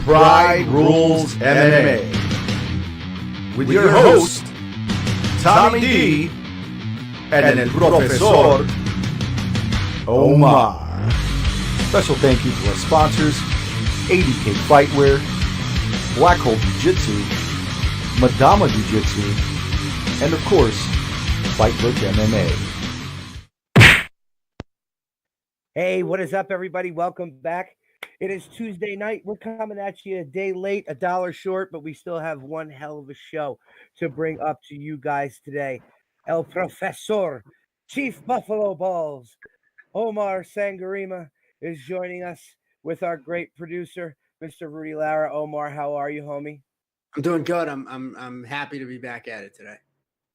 Pride Rules MMA with your host, Tommy D, and el Profesor Omar. Special thank you to our sponsors, ADK Fightwear, Black Hole Jiu-Jitsu, Madama Jiu-Jitsu, and of course, Fightbook MMA. Hey, what is up, everybody? Welcome back. It is Tuesday night. We're coming at you a day late, $1 short, but we still have one hell of a show to bring up to you guys today. El Profesor, Chief Buffalo Balls, Omar Sangarima is joining us with our great producer, Mr. Rudy Lara. Omar, how are you, homie? I'm doing good. I'm happy to be back at it today.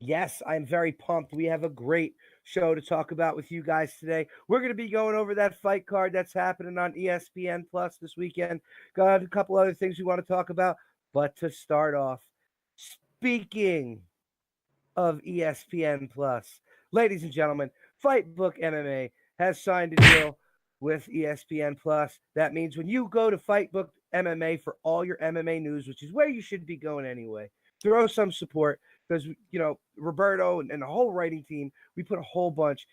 Yes, I'm very pumped. We have a great show to talk about with you guys today. We're going to be going over that fight card that's happening on ESPN Plus this weekend. Got a couple other things we want to talk about. But to start off, speaking of ESPN Plus, ladies and gentlemen, Fightbook MMA has signed a deal with ESPN Plus. That means when you go to Fightbook MMA for all your MMA news, which is where you should be going anyway, throw some support. Because, you know, Roberto and the whole writing team, we put a whole bunch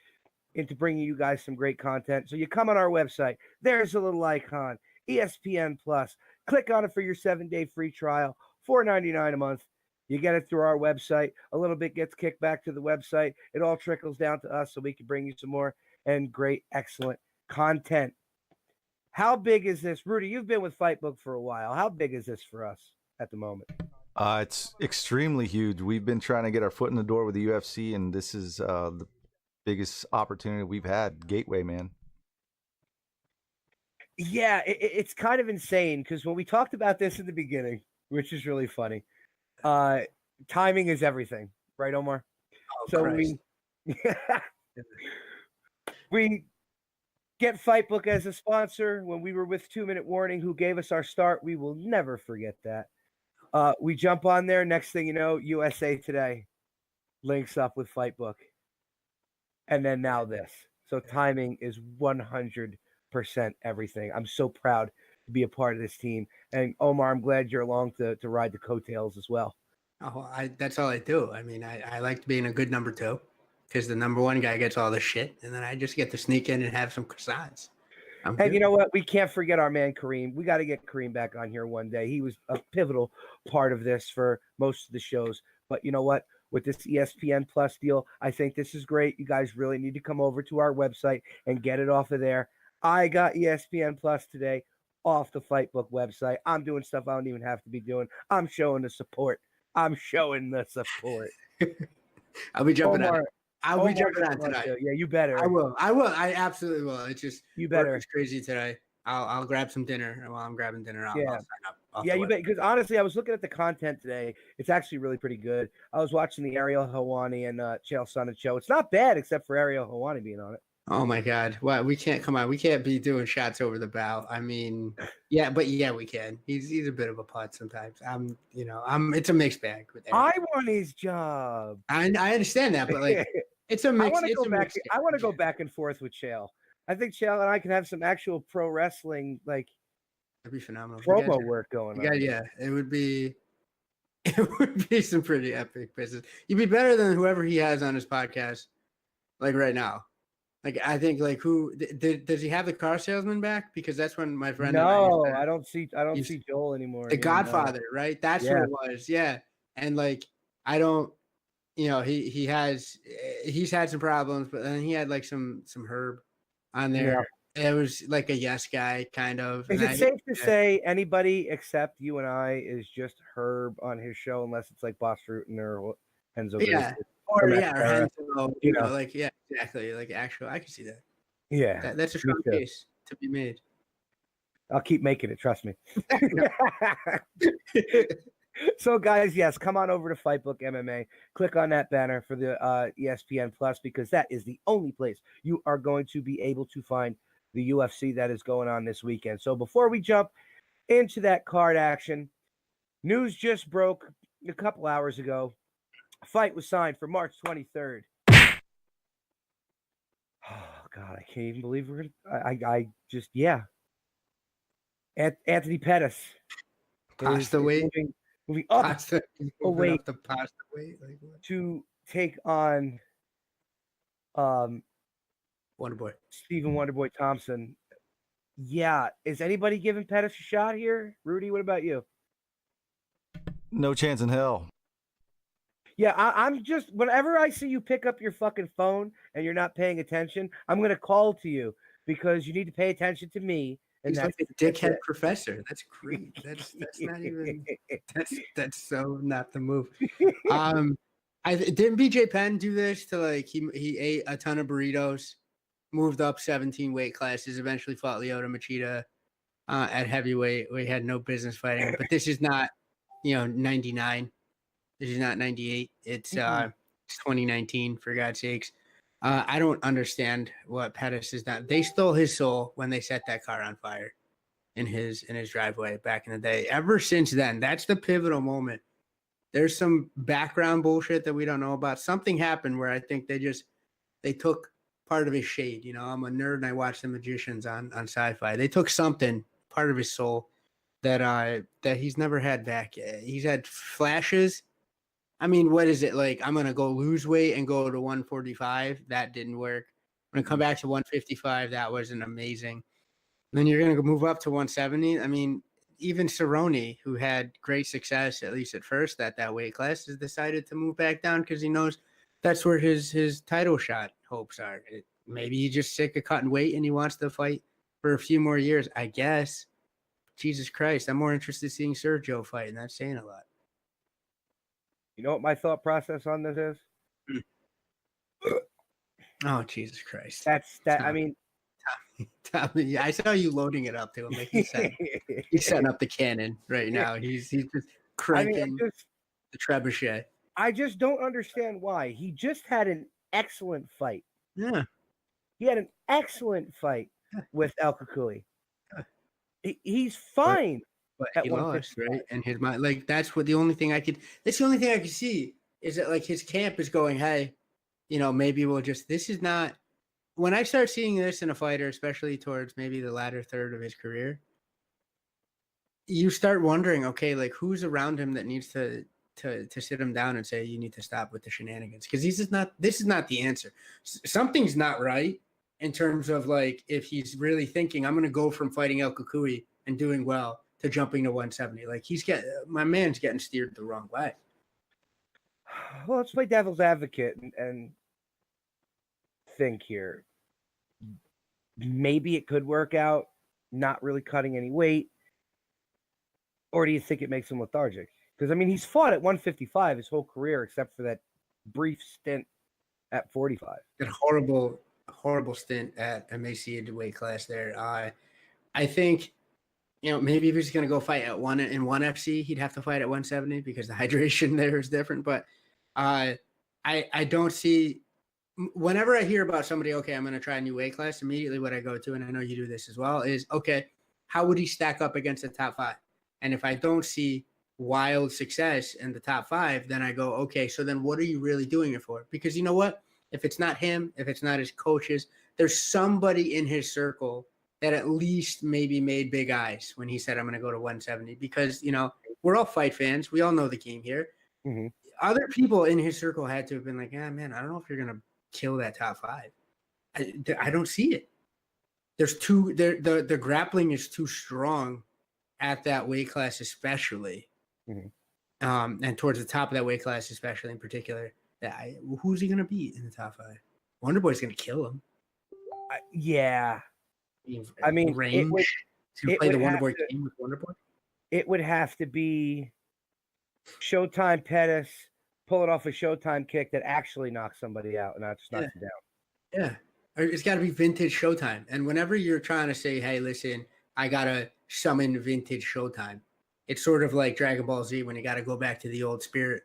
into bringing you guys some great content. So you come on our website. There's a little icon, ESPN Plus. Click on it for your 7-day free trial, $4.99 a month. You get it through our website. A little bit gets kicked back to the website. It all trickles down to us so we can bring you some more and great, excellent content. How big is this? Rudy, you've been with Fightbook for a while. How big is this for us at the moment? It's extremely huge. We've been trying to get our foot in the door with the UFC, and this is the biggest opportunity we've had. Gateway, man. Yeah, it's kind of insane because when we talked about this in the beginning, which is really funny, timing is everything, right, Omar? Oh, so Christ. we get Fightbook as a sponsor when we were with 2 Minute Warning, who gave us our start. We will never forget that. We jump on there. Next thing you know, USA Today links up with Fightbook. And then now this. So timing is 100% everything. I'm so proud to be a part of this team. And Omar, I'm glad you're along to ride the coattails as well. Oh, that's all I do. I mean, I like being a good number two because the number one guy gets all the shit. And then I just get to sneak in and have some croissants. And you know what? We can't forget our man, Kareem. We got to get Kareem back on here one day. He was a pivotal part of this for most of the shows. But you know what? With this ESPN Plus deal, I think this is great. You guys really need to come over to our website and get it off of there. I got ESPN Plus today off the Fightbook website. I'm doing stuff I don't even have to be doing. I'm showing the support. I'll be jumping Omar, on. I'll be jumping on tonight. Yeah, you better. I will. I absolutely will. It's just you better. It's crazy today. I'll grab some dinner, and while I'm grabbing dinner, I'll sign up. Yeah, you bet. Because honestly, I was looking at the content today. It's actually really pretty good. I was watching the Ariel Helwani and Chael Sonnen show. It's not bad except for Ariel Helwani being on it. Oh my God! Well, we can't come on. We can't be doing shots over the bow. I mean, yeah, we can. He's a bit of a putt sometimes. It's a mixed bag with Ariel. I want his job. I understand that, but like. It's a mix. I want to go back and forth with Chael. I think Chael and I can have some actual pro wrestling, like, that'd be phenomenal. Promo work going on. Yeah, it would be some pretty epic business. You'd be better than whoever he has on his podcast, like right now. Like I think, like does he have the car salesman back? Because that's when my friend. No, I don't see Joel anymore. The Godfather, right? That's what it was. Yeah, and like I don't. You know, he's had some problems, but then he had like some Herb on there. Yeah. It was like a yes guy kind of. Is it safe to say anybody except you and I is just Herb on his show, unless it's like Boss Rutan or Enzo? Yeah, or Enzo. You know, like exactly. Like actual, I can see that. Yeah, that's a strong case to be made. I'll keep making it. Trust me. So, guys, yes, come on over to Fightbook MMA. Click on that banner for the ESPN Plus because that is the only place you are going to be able to find the UFC that is going on this weekend. So before we jump into that card action, news just broke a couple hours ago. A fight was signed for March 23rd. Oh, God, I can't even believe we're going to – Anthony Pettis Pasta weight. Moving up Pasta. a Moving weight up the pasta weight. Like what? to take on Wonder Boy. Stephen Wonderboy Thompson. Yeah, is anybody giving Pettis a shot here? Rudy, what about you? No chance in hell. Yeah, I'm just, whenever I see you pick up your fucking phone and you're not paying attention, I'm gonna call to you because you need to pay attention to me. And He's that's like a dickhead professor. That's great. That's not even. That's so not the move. Didn't BJ Penn do this to like he ate a ton of burritos, moved up 17 weight classes, eventually fought Lyoto Machida at heavyweight. We had no business fighting him, but this is not 99. This is not 98. It's 2019 for God's sakes. I don't understand what Pettis has done. They stole his soul when they set that car on fire in his driveway back in the day. Ever since then, that's the pivotal moment. There's some background bullshit that we don't know about. Something happened where I think they took part of his shade. I'm a nerd and I watch The Magicians on Sci-Fi. They took something, part of his soul, that he's never had back. He's had flashes. I mean, what is it like? I'm going to go lose weight and go to 145. That didn't work. I'm going to come back to 155. That wasn't amazing. And then you're going to move up to 170. I mean, even Cerrone, who had great success, at least at first, at that weight class, has decided to move back down because he knows that's where his title shot hopes are. Maybe he's just sick of cutting weight and he wants to fight for a few more years, I guess. Jesus Christ, I'm more interested in seeing Sergio fight, and that's saying a lot. You know what my thought process on this is? Oh, Jesus Christ. I mean, Tommy, I saw you loading it up to him. Like he's setting up the cannon right now. He's just cranking the trebuchet. I just don't understand why. He just had an excellent fight. Yeah. He had an excellent fight with El Kukui. He's fine. But he lost, right? And his mind, like that's the only thing I could see is that like his camp is going, hey, maybe we'll just, this is not, when I start seeing this in a fighter, especially towards maybe the latter third of his career, you start wondering, okay, like who's around him that needs to sit him down and say, you need to stop with the shenanigans. Because this is not the answer. Something's not right in terms of like, if he's really thinking, I'm going to go from fighting El Kukui and doing well to jumping to 170. Like my man's getting steered the wrong way. Well, let's play devil's advocate and think here. Maybe it could work out, not really cutting any weight. Or do you think it makes him lethargic? Because, I mean, he's fought at 155 his whole career, except for that brief stint at 45. That horrible stint at emaciated weight class there. I think, maybe if he's going to go fight at one FC, he'd have to fight at 170 because the hydration there is different. But I don't see, whenever I hear about somebody, okay, I'm going to try a new weight class, immediately what I go to, and I know you do this as well, is, okay, how would he stack up against the top 5? And if I don't see wild success in the top 5, then I go, okay, so then what are you really doing it for? Because you know what? If it's not him, if it's not his coaches, there's somebody in his circle that at least maybe made big eyes when he said, I'm going to go to 170 because, we're all fight fans. We all know the game here. Mm-hmm. Other people in his circle had to have been like, man, I don't know if you're going to kill that top 5. I don't see it. The grappling is too strong at that weight class, especially. Mm-hmm. And towards the top of that weight class, especially in particular, who's he going to beat in the top 5? Wonderboy's going to kill him. Yeah. I mean, range to play the Wonderboy game with Wonderboy? It would have to be Showtime Pettis pulling off a Showtime kick that actually knocks somebody out and not just knocks him down. Yeah. It's got to be vintage Showtime. And whenever you're trying to say, hey, listen, I got to summon vintage Showtime, it's sort of like Dragon Ball Z when you got to go back to the old spirit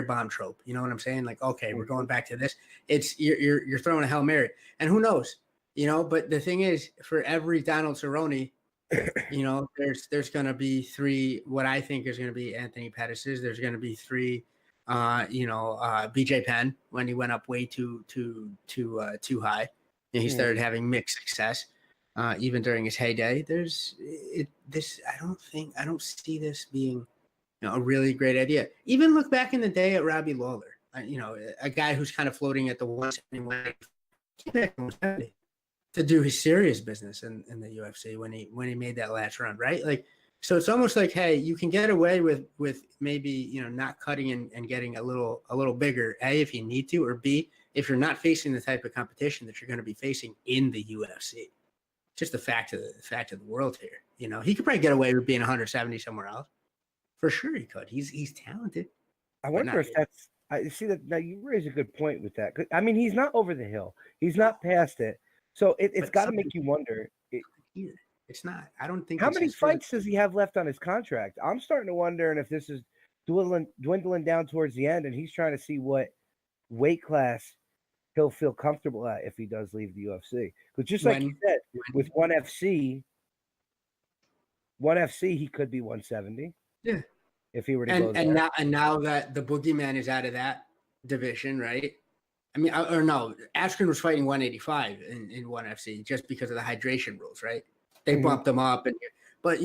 bomb trope. You know what I'm saying? Like, okay, we're going back to this. It's you're throwing a Hail Mary. And who knows? But the thing is, for every Donald Cerrone, there's going to be 3, what I think is going to be Anthony Pettis's. There's going to be 3, BJ Penn when he went up way too high. And he started having mixed success. even during his heyday. I don't see this being a really great idea. Even look back in the day at Robbie Lawler, a guy who's kind of floating at the 170 to do his serious business in the UFC when he made that last run, right? Like, so it's almost like, hey, you can get away with maybe not cutting and getting a little bigger, A, if you need to, or B, if you're not facing the type of competition that you're going to be facing in the UFC. Just the fact of the world here. He could probably get away with being 170 somewhere else. For sure he could. He's talented. I wonder if that's I see that now you raise a good point with that. I mean, he's not over the hill. He's not past it. So it's got to make you wonder. It's not. I don't think. How many fights does he have left on his contract? I'm starting to wonder if this is dwindling down towards the end, and he's trying to see what weight class he'll feel comfortable at if he does leave the UFC. Because just like you said, with one FC, he could be 170. Yeah. If he were to go there. And now that the boogeyman is out of that division, right? I mean, or no, Askren was fighting 185 in one FC just because of the hydration rules, right? They bumped him up, but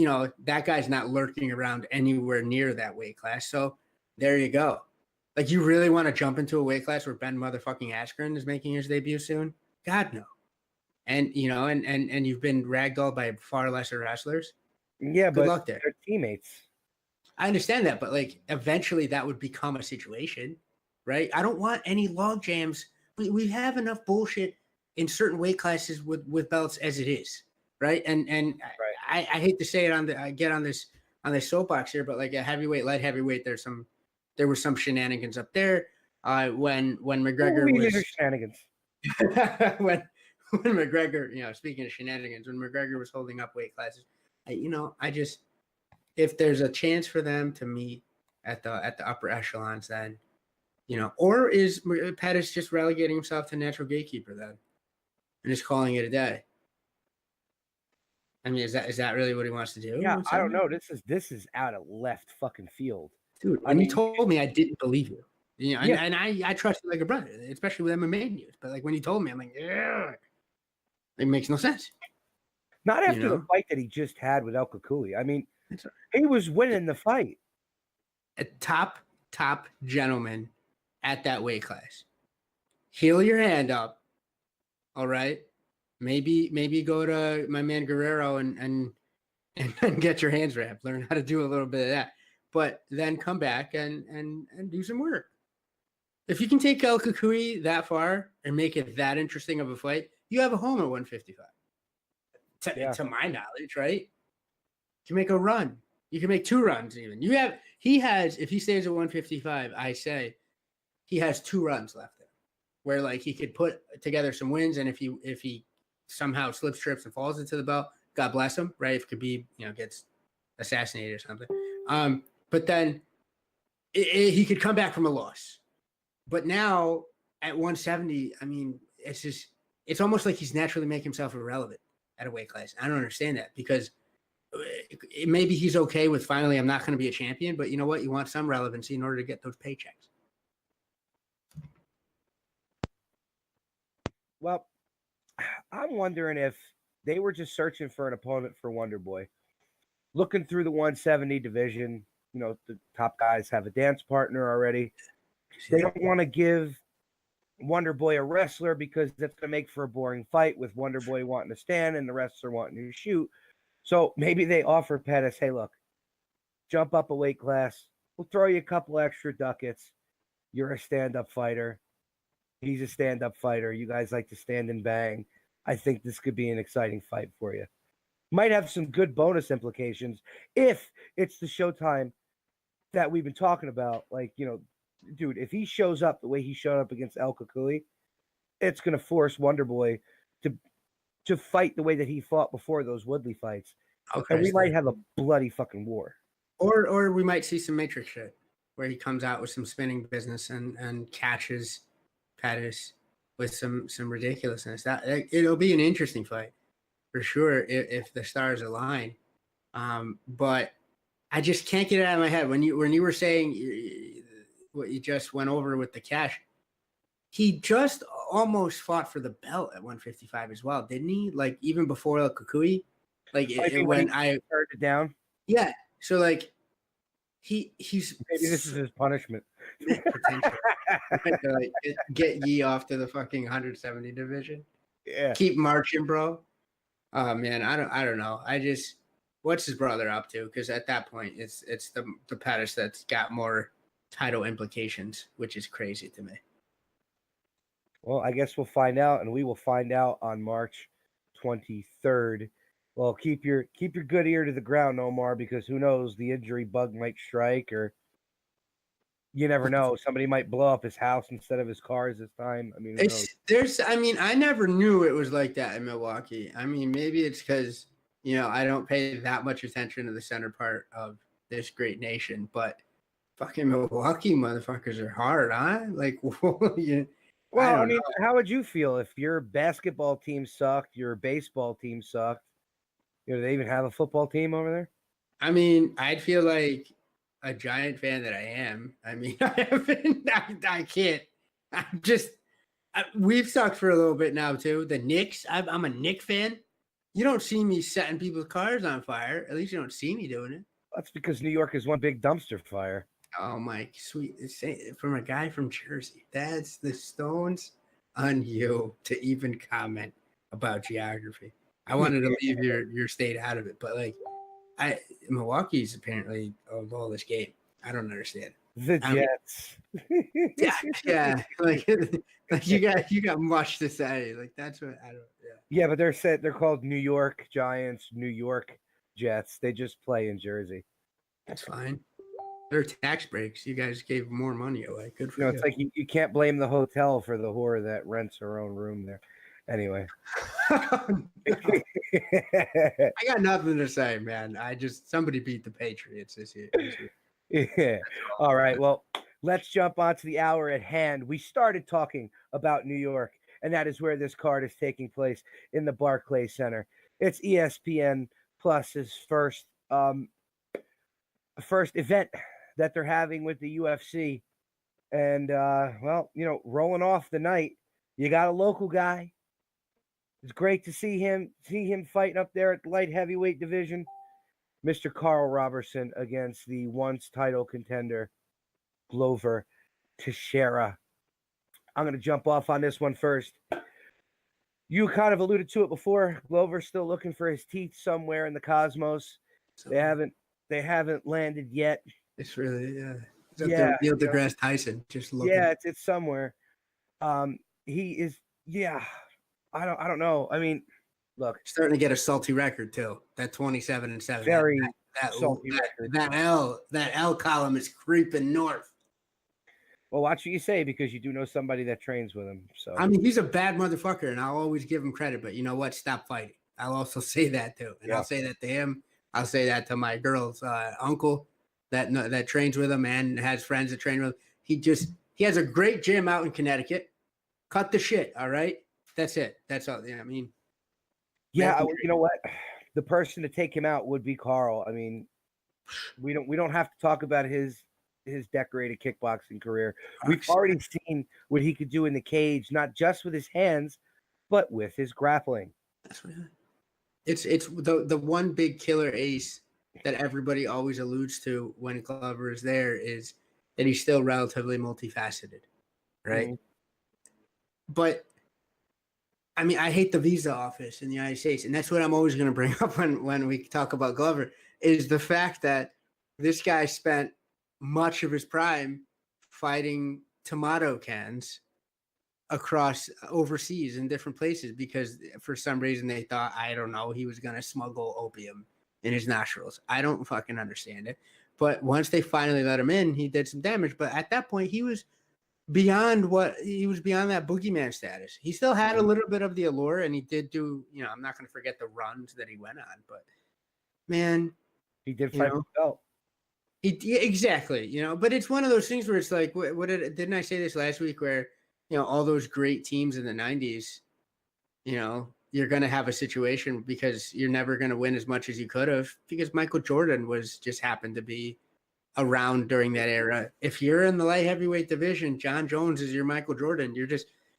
that guy's not lurking around anywhere near that weight class. So there you go. Like, you really want to jump into a weight class where Ben motherfucking Askren is making his debut soon? God, no. And and you've been ragdolled by far lesser wrestlers. Yeah, good luck there. They're teammates. I understand that, but like eventually that would become a situation, right? I don't want any log jams. We have enough bullshit in certain weight classes with belts as it is, right? And right. I hate to say it I get on this soapbox here, but like a heavyweight, light heavyweight, there were some shenanigans up there. When McGregor was shenanigans. when McGregor, speaking of shenanigans, when McGregor was holding up weight classes, if there's a chance for them to meet at the upper echelons, then, or is Pettis just relegating himself to natural gatekeeper then and just calling it a day? I mean, is that really what he wants to do? Yeah, I don't know. This is out of left fucking field. Dude, when you told me, I didn't believe you. And I trust you like a brother, especially with MMA news. But like when you told me, I'm like, yeah, it makes no sense. Not after the fight that he just had with El Kakui. I mean, he was winning the fight. A top gentleman at that weight class. Heal your hand up. All right. Maybe go to my man Guerrero and get your hands wrapped. Learn how to do a little bit of that. But then come back and do some work. If you can take El Kakui that far and make it that interesting of a fight, you have a home at 155. To my knowledge, right? You can make a run. You can make 2 runs even. If he stays at 155, I say he has 2 runs left there where like he could put together some wins. And if he somehow slips, trips, and falls into the belt, God bless him, right? If Khabib, gets assassinated or something. But then he could come back from a loss. But now at 170, I mean, it's almost like he's naturally making himself irrelevant at a weight class. I don't understand that because maybe he's okay with finally I'm not going to be a champion, but you know what? You want some relevancy in order to get those paychecks. Well, I'm wondering if they were just searching for an opponent for Wonder Boy. Looking through the 170 division, the top guys have a dance partner already. They don't want to give Wonder Boy a wrestler because that's going to make for a boring fight with Wonder Boy wanting to stand and the wrestler wanting to shoot. So maybe they offer Pettis, hey, look, jump up a weight class. We'll throw you a couple extra ducats. You're a stand-up fighter. He's a stand-up fighter. You guys like to stand and bang. I think this could be an exciting fight for you. Might have some good bonus implications if it's the Showtime that we've been talking about. Like, dude, if he shows up the way he showed up against El Kakui, it's going to force Wonder Boy to fight the way that he fought before those Woodley fights. Okay, and we might have a bloody fucking war. Or we might see some Matrix shit where he comes out with some spinning business and catches Pettis with some ridiculousness. It'll be an interesting fight for sure if the stars align. But I just can't get it out of my head when you were saying what you just went over with the cash. he just almost fought for the belt at 155 as well, didn't he? Like even before El Kukui, like when I turned it down. Yeah, so like he's Maybe this is his punishment. potential to like get Yi off to the fucking 170 division. Yeah, Keep marching, bro. Oh man, I don't know. What's his brother up to? Because at that point, it's the Pettis that's got more title implications, which is crazy to me. well, I guess we'll find out, and we will find out on March 23rd. Well, keep your good ear to the ground, Omar, because who knows, the injury bug might strike, or you never know. Somebody might blow up his house instead of his cars this time. I mean, who knows? I never knew it was like that in Milwaukee. I mean, maybe it's because I don't pay that much attention to the center part of this great nation, but fucking Milwaukee motherfuckers are hard, huh? Like, yeah. Well, I mean, how would you feel if your basketball team sucked, your baseball team sucked? Do they even have a football team over there? I mean, I'd feel like a giant fan that I am. I mean, I can't. We've sucked for a little bit now too. The Knicks, I'm a Knicks fan. You don't see me setting people's cars on fire. At least you don't see me doing it. That's because New York is one big dumpster fire. Oh, Mike, sweet. From a guy from Jersey. That's the stones on you to even comment about geography. I wanted to leave your state out of it, but like, Milwaukee's apparently a lawless game. I don't understand. The Jets. Yeah. Like you got much to say. Like that's what I don't. Yeah, but they're called New York Giants, New York Jets. They just play in Jersey. That's fine. They're tax breaks. You guys gave more money away. Good for you. It's like you can't blame the hotel for the whore that rents her own room there. Anyway. I got nothing to say, man. Somebody beat the Patriots this year. Yeah. All right. Well, let's jump onto the hour at hand. We started talking about New York, and that is where this card is taking place in the Barclays Center. It's ESPN Plus's first event that they're having with the UFC. And rolling off the night, you got a local guy. It's great to see him fighting up there at the light heavyweight division. Mr. Carl Robertson against the once title contender, Glover Teixeira. I'm going to jump off on this one first. You kind of alluded to it before. Glover's still looking for his teeth somewhere in the cosmos. They haven't landed yet. It's really, It's up there, Neil deGrasse Tyson, just looking. Yeah, it's somewhere. He is, I don't know. I mean, look, starting to get a salty record too. That 27-7. Very that salty record. That L column is creeping north. Well, watch what you say, because you do know somebody that trains with him. So I mean, he's a bad motherfucker, and I'll always give him credit. But you know what? Stop fighting. I'll also say that too, and I'll say that to him. I'll say that to my girl's uncle that trains with him and has friends that train with him. He has a great gym out in Connecticut. Cut the shit, all right? That's it. That's all. I mean, you know what? The person to take him out would be Carl. I mean, we don't have to talk about his decorated kickboxing career. We've already seen what he could do in the cage, not just with his hands, but with his grappling. That's what it's the one big killer ace that everybody always alludes to when Glover is there is that he's still relatively multifaceted, right? Mm-hmm. But I mean, I hate the visa office in the United States, and that's what I'm always going to bring up when we talk about Glover, is the fact that this guy spent much of his prime fighting tomato cans across overseas in different places because for some reason they thought, I don't know, he was going to smuggle opium in his nostrils. I don't fucking understand it. But once they finally let him in, he did some damage. But at that point, he was beyond that boogeyman status. He still had a little bit of the allure, and he did do, I'm not going to forget the runs that he went on, but man, he did fight for the belt. Exactly, but it's one of those things where it's like, didn't I say this last week where, all those great teams in the 90s, you're going to have a situation because you're never going to win as much as you could have because Michael Jordan just happened to be around during that era. If you're in the light heavyweight division, John Jones is your Michael Jordan. You're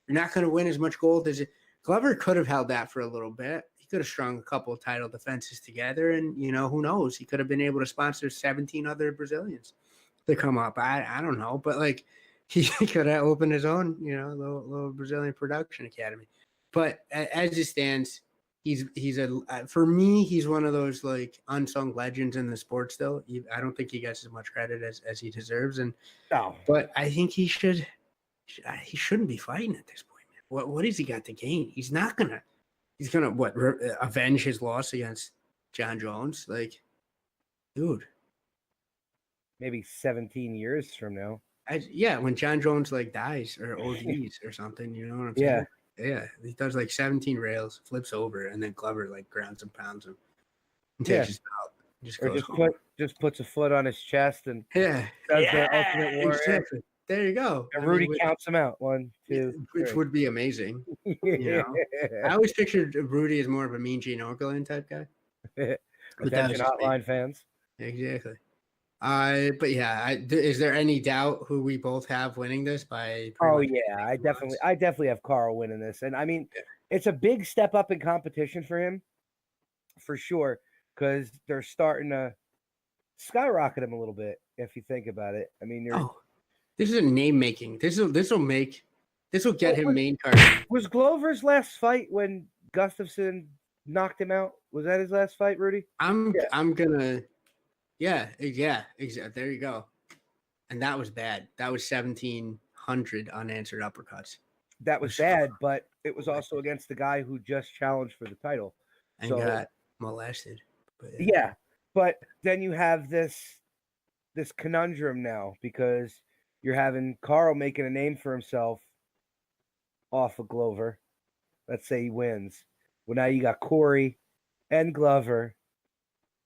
not going to win as much gold as Glover could have held that for a little bit. He could have strung a couple of title defenses together, and who knows? He could have been able to sponsor 17 other Brazilians to come up. I don't know, but like he could have opened his own little Brazilian production academy. But as it stands, he's for me, he's one of those like unsung legends in the sport still. I don't think he gets as much credit as he deserves, but I think he shouldn't be fighting at this point, man. What has he got to gain? He's gonna avenge his loss against John Jones? Like, dude, maybe 17 years from now. When John Jones like dies or ODs or something, you know what I'm saying? Yeah, he does like 17 rails, flips over, and then Glover like grounds and pounds him and takes his belt. Just puts a foot on his chest and does the ultimate warrior. Exactly. There you go. And Rudy counts him out. 1, 2, which 3. would be amazing. I always pictured Rudy as more of a Mean Gene Okerlund type guy. Attention hotline fans. Exactly. But yeah, is there any doubt who we both have winning this by? I definitely have Carl winning this, and I mean, it's a big step up in competition for him, for sure, because they're starting to skyrocket him a little bit. If you think about it, I mean, this is a name making. This will get him main card. Was Glover's last fight when Gustafsson knocked him out? Was that his last fight, Rudy? I'm gonna. Yeah, exactly. There you go. And that was bad. That was 1,700 unanswered uppercuts. That was bad, but it was also against the guy who just challenged for the title and got molested. But then you have this conundrum now because you're having Carl making a name for himself off of Glover. Let's say he wins. Well, now you got Corey and Glover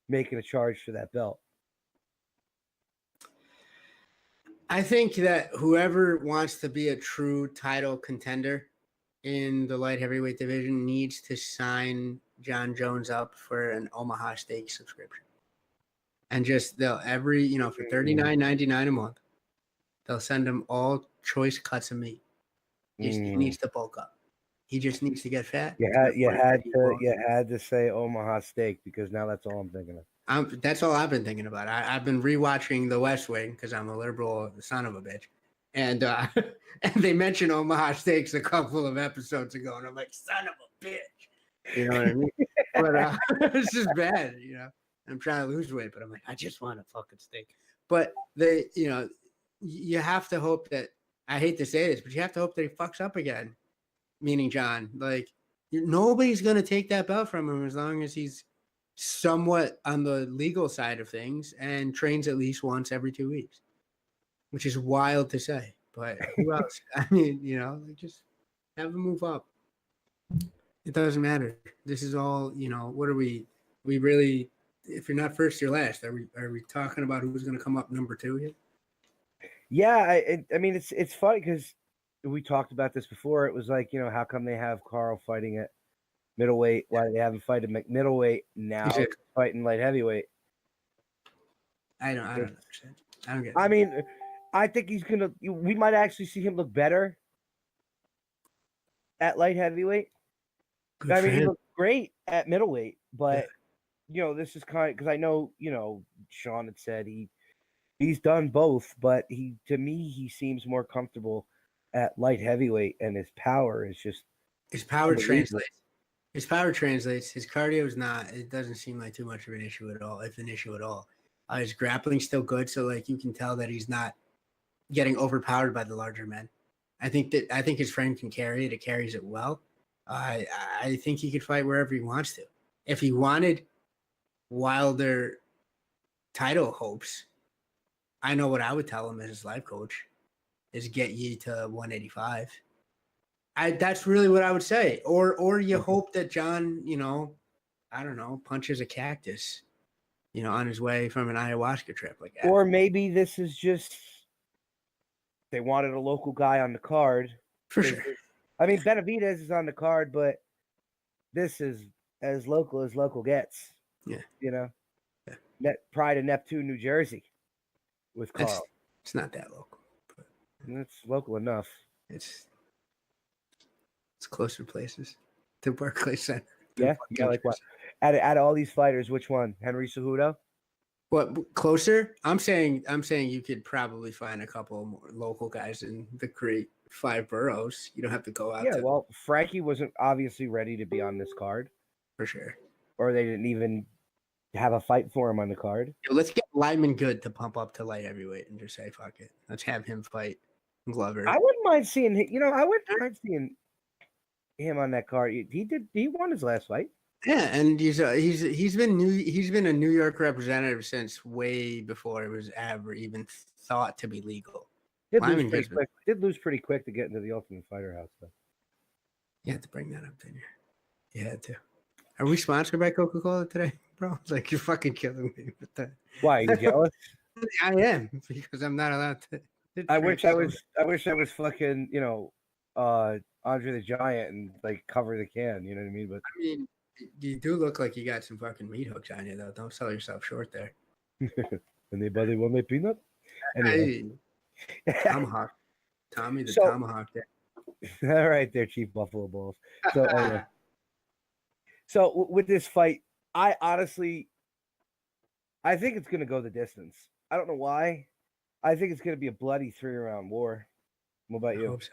making a charge for that belt. I think that whoever wants to be a true title contender in the light heavyweight division needs to sign John Jones up for an Omaha Steak subscription. And just they'll for $39.99 a month, they'll send him all choice cuts of meat. He needs to bulk up. He just needs to get fat. You had to say Omaha Steak because now that's all I'm thinking of. That's all I've been thinking about. I've been rewatching The West Wing because I'm a liberal son of a bitch, and and they mentioned Omaha Steaks a couple of episodes ago, and I'm like, son of a bitch, you know what I mean? But it's just bad, I'm trying to lose weight, but I'm like, I just want a fucking steak. But you have to hope that, I hate to say this, but you have to hope that he fucks up again. Meaning John, like nobody's gonna take that belt from him as long as he's somewhat on the legal side of things and trains at least once every 2 weeks, which is wild to say. But who else? I mean, just have him move up. It doesn't matter. This is all, what are we really, if you're not first, you're last. Are we talking about who's going to come up number 2 here? Yeah. I mean, it's funny because we talked about this before. It was like, how come they have Carl fighting at middleweight? Why do they haven't fight at middleweight now? Fighting light heavyweight. I don't understand. I don't get it. I mean, I think we might actually see him look better at light heavyweight. He looked great at middleweight, but this is kind of because I know, Sean had said he's done both, but to me he seems more comfortable at light heavyweight, and his power is just his power translates. His power translates. His cardio is not. It doesn't seem like too much of an issue at all, if an issue at all. His grappling's still good, so like you can tell that he's not getting overpowered by the larger men. I think his frame can carry it. It carries it well. I think he could fight wherever he wants to. If he wanted Wilder title hopes, I know what I would tell him as his life coach is get you to 185. That's really what I would say. Or you hope that John, I don't know, punches a cactus, on his way from an ayahuasca trip like that. Or maybe this is just they wanted a local guy on the card. For sure. I mean, Benavidez is on the card, but this is as local gets. Yeah. Pride of Neptune, New Jersey. with Carl. It's not that local, but It's local enough. it's closer places to Barclays Center. Yeah, like what? Out of all these fighters, which one? Henry Cejudo? What, closer? I'm saying you could probably find a couple more local guys in the great 5 boroughs. You don't have to go out. Yeah, well, Frankie wasn't obviously ready to be on this card, for sure. or they didn't even have a fight for him on the card. Yo, let's get Lyman Good to pump up to light heavyweight and just say fuck it. Let's have him fight Glover. I wouldn't mind seeing I wouldn't mind seeing him on that card. He won his last fight. Yeah, and he's been a New York representative since way before it was ever even thought to be legal. Did lose pretty quick to get into the Ultimate Fighter house though. You had to bring that up, didn't you? You had to. Are we sponsored by Coca-Cola today, bro? Like, you're fucking killing me with that. Why, are you jealous? I am, because I'm not allowed to. I wish I was fucking, Andre the Giant and like cover the can, you know what I mean? But I mean, you do look like you got some fucking meat hooks on you though. Don't sell yourself short there. Anybody want my peanut? Anyway. Tomahawk. Tommy the Tomahawk there. All right there, Chief Buffalo Balls. So so with this fight, I honestly think it's gonna go the distance. I don't know why. I think it's gonna be a bloody 3-round war. What about you? I hope so.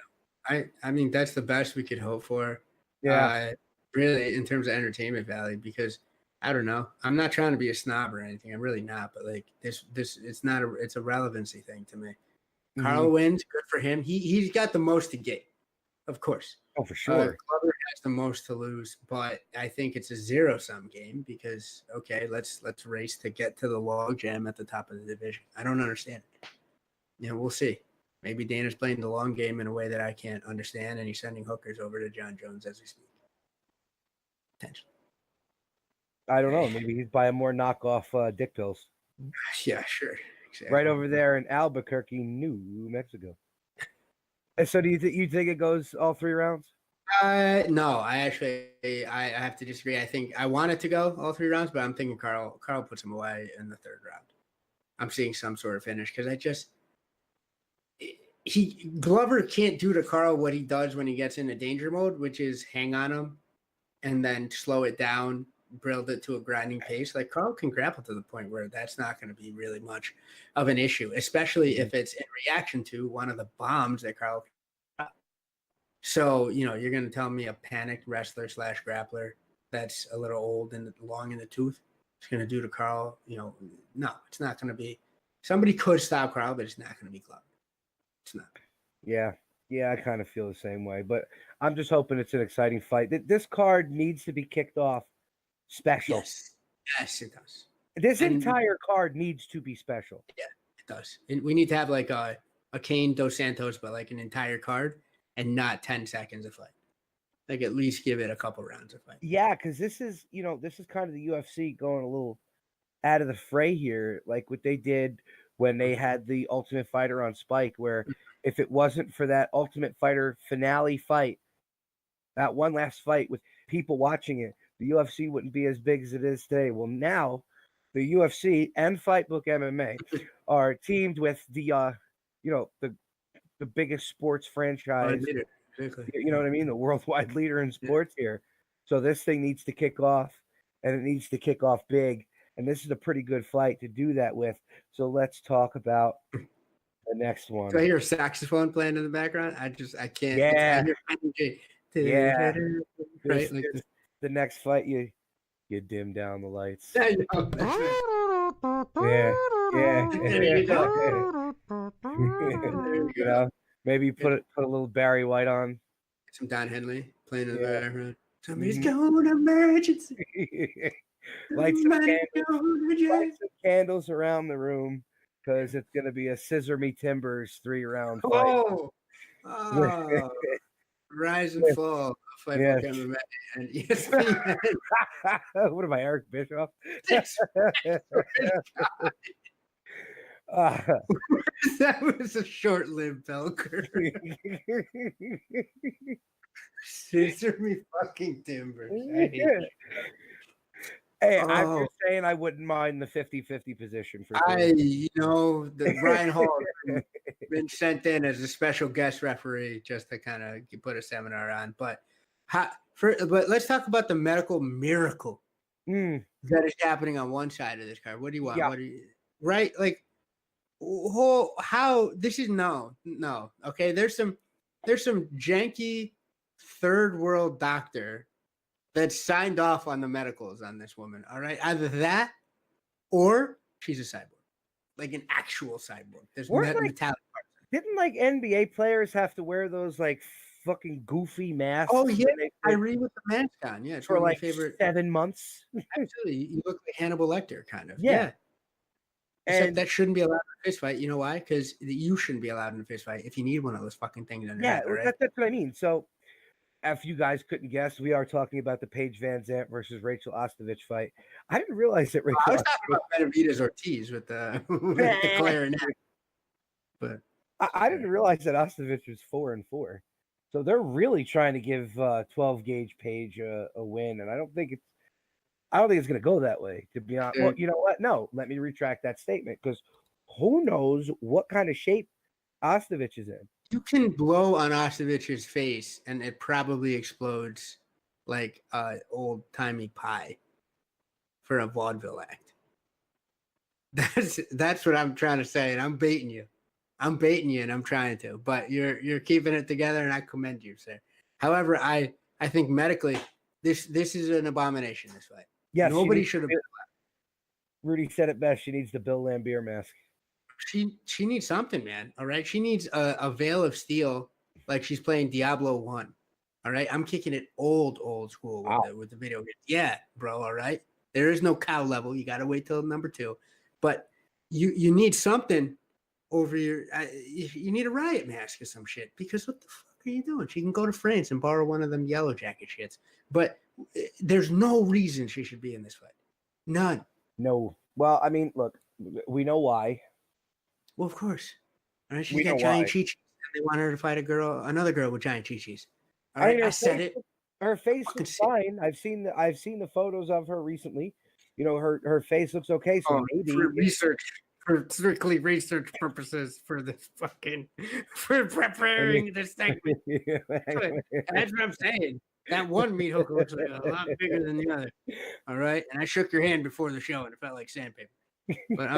I mean, that's the best we could hope for. Yeah. Really, in terms of entertainment value, because I don't know. I'm not trying to be a snob or anything. I'm really not. But like this, it's a relevancy thing to me. Mm-hmm. Carl wins. Good for him. He's got the most to gain, of course. Oh, for sure. Glover has the most to lose, but I think it's a zero-sum game because let's race to get to the log jam at the top of the division. I don't understand it. We'll see. Maybe Dana's playing the long game in a way that I can't understand, and he's sending hookers over to John Jones as we speak. Potentially. I don't know. Maybe he's buying more knockoff dick pills. Yeah, sure. Exactly. Right over there in Albuquerque, New Mexico. And so do you think it goes all 3 rounds? No, I have to disagree. I think I want it to go all 3 rounds, but I'm thinking Carl puts him away in the 3rd round. I'm seeing some sort of finish because Glover can't do to Carl what he does when he gets into danger mode, which is hang on him and then slow it down, build it to a grinding pace. Like Carl can grapple to the point where that's not going to be really much of an issue, especially if it's in reaction to one of the bombs that Carl. So, you're going to tell me a panicked wrestler / grappler that's a little old and long in the tooth is going to do to Carl, no, it's not going to be. Somebody could stop Carl, but it's not going to be Glover. It's not. Yeah, I kind of feel the same way, but I'm just hoping it's an exciting fight. This card needs to be kicked off special. Yes, it does. This entire card needs to be special. Yeah, it does. And we need to have like a Kane Dos Santos, but like an entire card and not 10 seconds of fight. Like at least give it a couple rounds of fight. Yeah, because this is kind of the UFC going a little out of the fray here, like what they did when they had the Ultimate Fighter on Spike, where if it wasn't for that Ultimate Fighter finale fight, that one last fight with people watching it, the UFC wouldn't be as big as it is today. Well, now the UFC and Fightbook MMA are teamed with the biggest sports franchise. Exactly. You know what I mean? The worldwide leader in sports here. So this thing needs to kick off, and it needs to kick off big. And this is a pretty good fight to do that with. So let's talk about the next one. Do I hear a saxophone playing in the background? I can't. Yeah. Yeah. Right. The next fight, you dim down the lights. Yeah. There you go. Maybe put a little Barry White on. Some Don Henley playing in the background. Somebody's going emergency. Light some candles around the room because it's going to be a Scissor Me Timbers 3-round fight. Oh. Rise and fall. Yes. MMA and ESPN. What am I, Eric Bischoff? That was a short-lived Belker. Scissor Me fucking timbers. Hey, I'm Oh, just saying I wouldn't mind the 50-50 position for the Ryan Hall has been sent in as a special guest referee just to kind of put a seminar on. But but let's talk about the medical miracle Mm, that is happening on one side of this card. What do you want? yeah. What do you right? Like how this is no. Okay, there's some janky third world doctor that signed off on the medicals on this woman. All right, either that or she's a cyborg, like an actual cyborg. There's Weren't like metallic. didn't like NBA players have to wear those like fucking goofy masks Oh yeah, when I read with the mask on. Yeah, it's for one of my like favorite. 7 months? Absolutely, you look like Hannibal Lecter, kind of. Yeah. Yeah. Except And that shouldn't be allowed in a fist fight. You know why? Because you shouldn't be allowed in a fist fight if you need one of those fucking things on your yeah, head. All right. that's what I mean. So if you guys couldn't guess, we are talking about the Paige Van Zant versus Rachel Ostovich fight. I didn't realize that I Rachel was talking about Benavides Ortiz with the with the clarinet, but I didn't realize that Ostovich was 4-4. So they're really trying to give 12 gauge Paige a win, and I don't think it's going to go that way. To be honest, well, you know what? No, let me retract that statement because who knows what kind of shape Ostovich is in. you can blow on Ostovich's face and it probably explodes like old timey pie for a vaudeville act. That's what I'm trying to say, and I'm baiting you. I'm baiting you, and I'm trying to, but you're keeping it together, and I commend you, sir. However, I think medically, this is an abomination. This fight. Yes, nobody should have. Rudy said it best. She needs the Bill Lambier mask. She needs something, man. All right, she needs a veil of steel, like she's playing Diablo 1. All right, I'm kicking it old school with the video game. Yeah, bro. All right, there is no cow level. You got to wait till number 2, but you need something over your. You need a riot mask or some shit, because what the fuck are you doing? She can go to France and borrow one of them yellow jacket shits, but there's no reason she should be in this fight. None. No. Well, I mean, look, we know why. Well, of course. All right, she's We got know giant why. chi-chis. They want her to fight another girl with giant chi-chis. All I right, mean, I said it. Her face Fucking looks sick. fine. I've seen the photos of her recently. You know, her face looks okay. So maybe for research, for strictly research purposes, for preparing this segment. That's what I'm saying. That one meat hooker looks like a lot bigger than the other. All right, and I shook your hand before the show, and it felt like sandpaper. But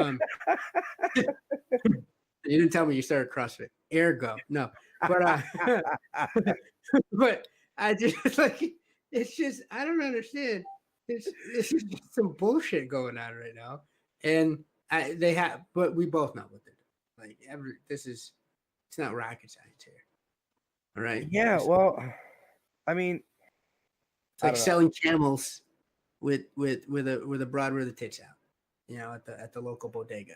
you didn't tell me you started CrossFit. Ergo, no. But but I just like it's just I don't understand. This is just some bullshit going on right now, and but we both know what they're doing. Like it's not rocket science here. All right. Yeah. Well, I mean, it's like selling camels with a broad where the tits out. You know, at the local bodega.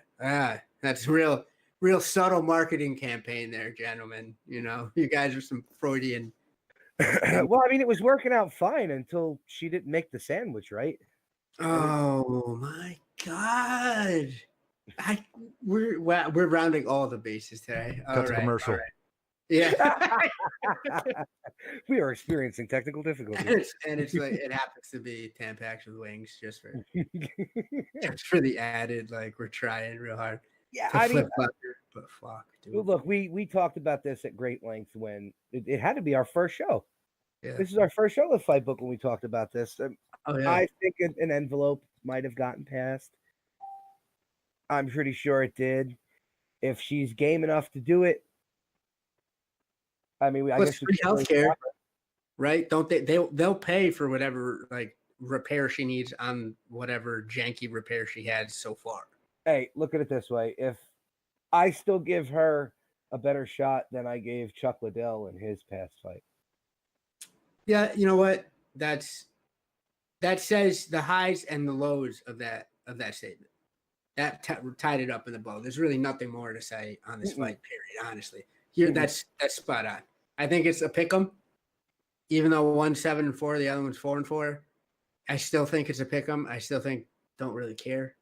That's real subtle marketing campaign there, gentlemen. You know, you guys are some Freudian. Well, I mean, it was working out fine until she didn't make the sandwich, right? Oh my God! We're rounding all the bases today. Cut to commercial. All right. Yeah. We are experiencing technical difficulties. and it's like it happens to be Tampax with wings just for the added, like we're trying real hard. Yeah, I mean, but fuck, dude. Look, we talked about this at great length when it had to be our first show. Yeah. This is our first show with Fight Book when we talked about this. Oh yeah. I think an envelope might have gotten passed. I'm pretty sure it did. If she's game enough to do it, I mean, I guess free healthcare, right? Don't they? They'll pay for whatever like repair she needs on whatever janky repair she had so far. Hey, look at it this way: if I still give her a better shot than I gave Chuck Liddell in his past fight. Yeah, you know what? That says the highs and the lows of that statement. That tied it up in the bow. There's really nothing more to say on this fight. Period. Honestly, that's spot on. I think it's a pick'em. Even though one's 7-4, the other one's 4-4, I still think it's a pick'em. I still think don't really care.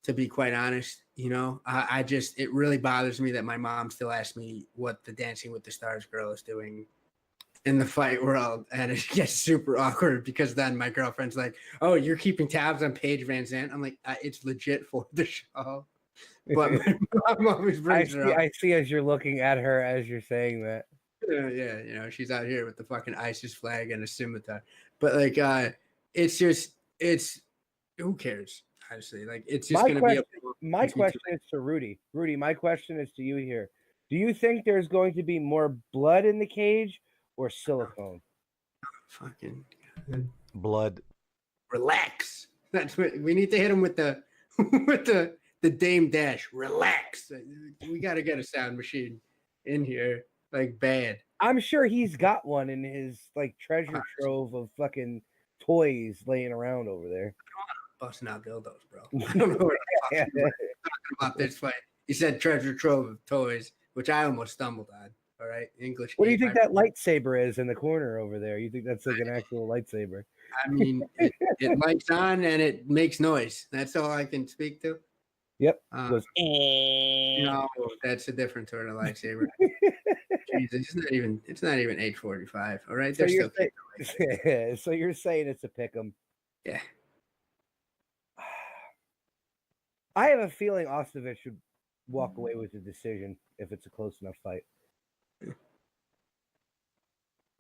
To be quite honest, you know, it really bothers me that my mom still asks me what the Dancing with the Stars girl is doing in the fight world, and it gets super awkward because then my girlfriend's like, "Oh, you're keeping tabs on Paige Van Zandt." I'm like, "It's legit for the show," but my mom always brings her up. I see as you're looking at her as you're saying that. Yeah, she's out here with the fucking ISIS flag and a scimitar. But like, it's who cares? Honestly, like, it's just gonna be. My question is to Rudy. Rudy, my question is to you here. Do you think there's going to be more blood in the cage or silicone? Fucking Blood. relax. That's what we need to hit him with the with the Dame Dash. Relax. We got to get a sound machine in here, like bad. I'm sure he's got one in his like treasure trove of fucking toys laying around over there. Busting out dildos, bro. I don't know what I'm talking about this fight. He said treasure trove of toys, which I almost stumbled on. All right, English. What do you think that lightsaber is in the corner over there? You think that's like an actual lightsaber? I mean, it lights on and it makes noise. That's all I can speak to. Yep. No, that's a different sort of lightsaber. Jesus, it's not even 8:45. All right, so you're saying it's a pick'em. Yeah. I have a feeling Ostevich should walk away with the decision if it's a close enough fight.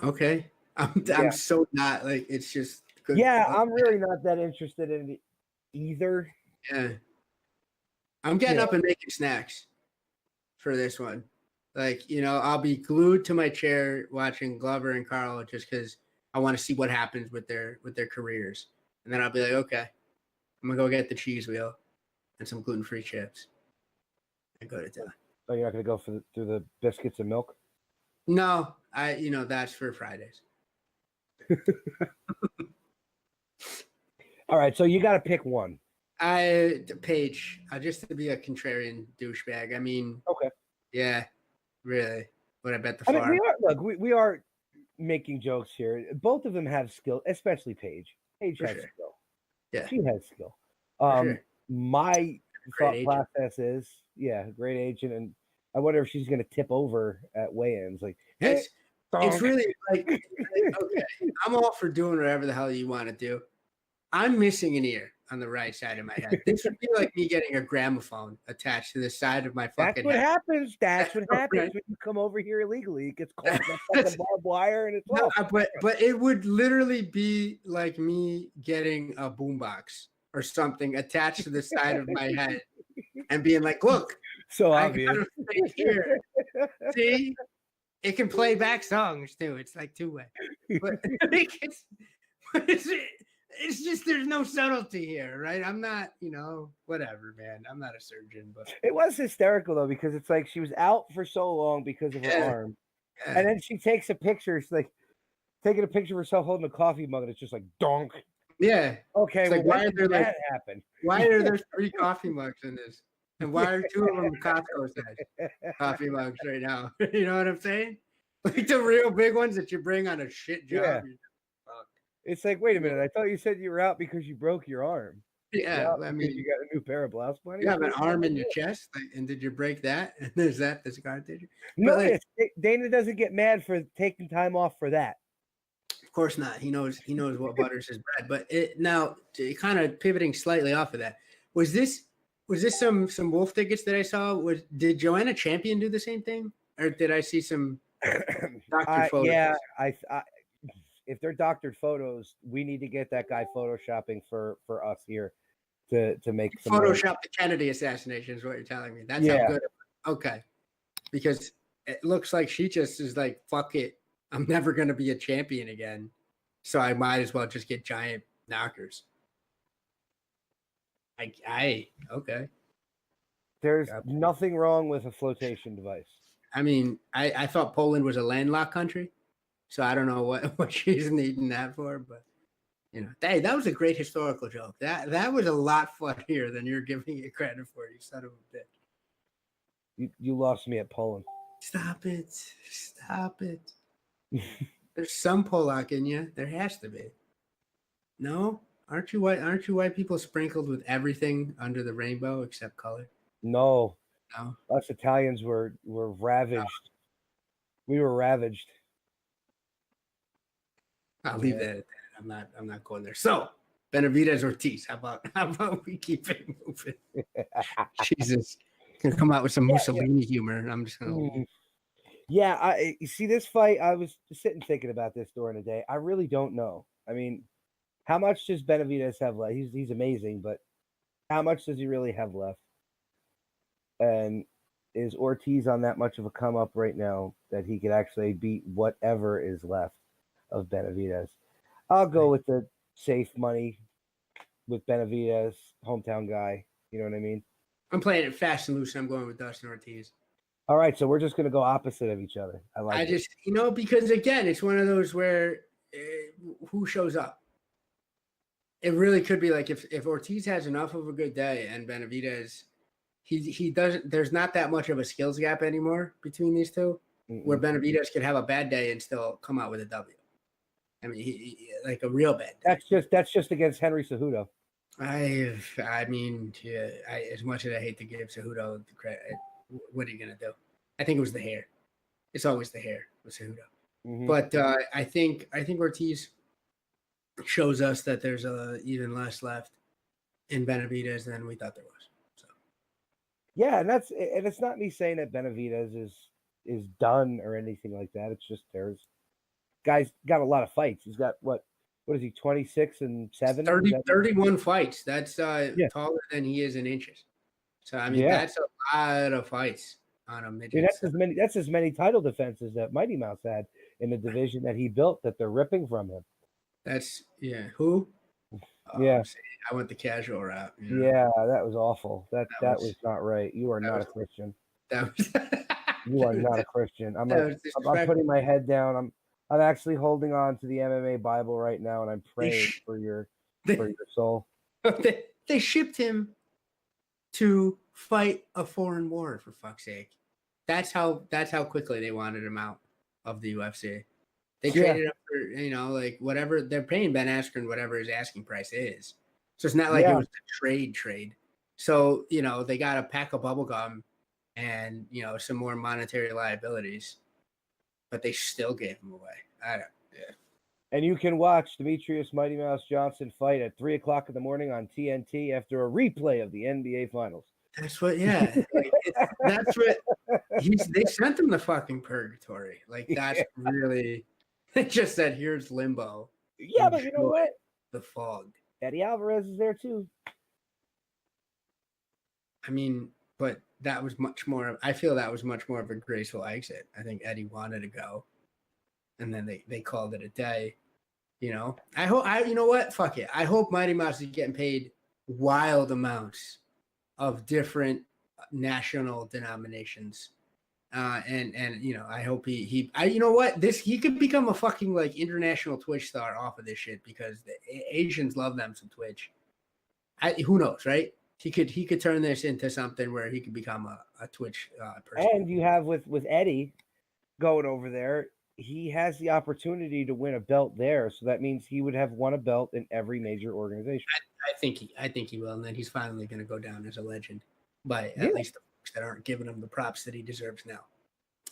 Okay. I'm so not like, it's just good. Yeah, I'm really not that interested in it either. Yeah. I'm getting up and making snacks for this one. Like, I'll be glued to my chair watching Glover and Carl just because I want to see what happens with their careers. And then I'll be like, okay, I'm gonna go get the cheese wheel and some gluten-free chips and go to dinner. Oh, you're not gonna go through the biscuits and milk? No, that's for Fridays. All right, so you got to pick one. Paige, just to be a contrarian douchebag. I mean, okay, yeah, really. But I bet the farm. We are making jokes here. Both of them have skill, especially Paige. Paige has skill. Yeah, she has skill. My thought process is, great agent, and I wonder if she's going to tip over at weigh-ins. Like, it's really like, okay, I'm all for doing whatever the hell you want to do. I'm missing an ear on the right side of my head. This would be like me getting a gramophone attached to the side of my fucking head. Happens. That's what happens when you come over here illegally. It gets caught in the fucking barbed wire and it's off. But it would literally be like me getting a boombox or something attached to the side of my head and being like, look, so obvious. Here. See? It can play back songs too. It's like two-way. But it's just there's no subtlety here, right? I'm not, whatever, man. I'm not a surgeon, but it was hysterical though, because it's like she was out for so long because of her arm. Yeah. And then she takes a picture. She's like taking a picture of herself holding a coffee mug, and it's just like donk. Yeah. Okay. Well, why did that happen? Why are there 3 coffee mugs in this? And why are 2 of them Costco size coffee mugs right now? You know what I'm saying? Like the real big ones that you bring on a shit job. Yeah. It's like, wait a minute. I thought you said you were out because you broke your arm. Yeah, I mean, you got a new pair of blouse bunnies. You have an arm in your chest, and did you break that? And is that the scar tissue? No, Dana doesn't get mad for taking time off for that. Of course not. He knows what butters his bread. But now, kind of pivoting slightly off of that, was this some Wolf tickets that I saw? Did Joanna Champion do the same thing, or did I see some doctor photos? Yeah, I if they're doctored photos, we need to get that guy photoshopping for us here to make some Photoshop the Kennedy assassination is what you're telling me. That's how good. Okay, because it looks like she just is like, fuck it, I'm never gonna be a champion again, so I might as well just get giant knockers. Okay. There's nothing wrong with a flotation device. I mean, I thought Poland was a landlocked country. So I don't know what she's needing that for, but hey, that was a great historical joke. That was a lot funnier than you're giving it credit for, you son of a bitch. You lost me at Poland. Stop it. There's some Polak in you. There has to be. No? Aren't you white people sprinkled with everything under the rainbow except color? No. No. Us Italians were ravaged. No. We were ravaged. I'll leave that at that. I'm not going there. So Benavidez Ortiz. How about we keep it moving? Jesus. Gonna come out with some Mussolini humor, and I'm just gonna. Yeah, you see this fight. I was sitting thinking about this during the day. I really don't know. I mean, how much does Benavidez have left? He's amazing, but how much does he really have left? And is Ortiz on that much of a come up right now that he could actually beat whatever is left of Benavidez? I'll go with the safe money with Benavidez, hometown guy. You know what I mean? I'm playing it fast and loose. And I'm going with Dustin Ortiz. All right, so we're just going to go opposite of each other. I just, because again, it's one of those where who shows up. It really could be like if Ortiz has enough of a good day and Benavidez, he doesn't. There's not that much of a skills gap anymore between these two, where Benavidez could have a bad day and still come out with a W. I mean, he like a real bad day. That's just against Henry Cejudo. I mean, as much as I hate to give Cejudo the credit, what are you gonna do? I think it was the hair. It's always the hair with Cejudo. But I think Ortiz shows us that there's even less left in Benavidez than we thought there was. So yeah, and it's not me saying that Benavidez is done or anything like that. It's just there's guy's got a lot of fights. He's got what is he, 26 and 7? 31 fights. That's taller than he is in inches. So I mean that's a lot of fights on a midget. That's as many title defenses that Mighty Mouse had in the division that he built that they're ripping from him. That's who? I went the casual route. Yeah, that was awful. That was not right. You are not a Christian. You are not a Christian. I'm putting my head down. I'm actually holding on to the MMA Bible right now, and I'm praying for your soul. They shipped him to fight a foreign war, for fuck's sake. That's how quickly they wanted him out of the UFC. They traded him for, like whatever they're paying Ben Askren, whatever his asking price is. So it's not like it was a trade. So, they got a pack of bubble gum and, some more monetary liabilities, but they still gave him away. And you can watch Demetrius Mighty Mouse Johnson fight at 3:00 in the morning on TNT after a replay of the NBA Finals. That's what, that's what they sent him to fucking purgatory. Like that's really. They just said, "Here's limbo." Yeah, but you know what? The fog. Eddie Alvarez is there too. I mean, but that was much more. I feel that was much more of a graceful exit. I think Eddie wanted to go, and then they called it a day. I hope. You know what? Fuck it. I hope Mighty Mouse is getting paid wild amounts of different national denominations. And I hope he you know what, he could become a fucking like international Twitch star off of this shit because the Asians love them some Twitch. Who knows, right? He could turn this into something where he could become a Twitch person. And you have with Eddie going over there, he has the opportunity to win a belt there, so that means he would have won a belt in every major organization. I think he will, and then he's finally going to go down as a legend by at least the folks that aren't giving him the props that he deserves now.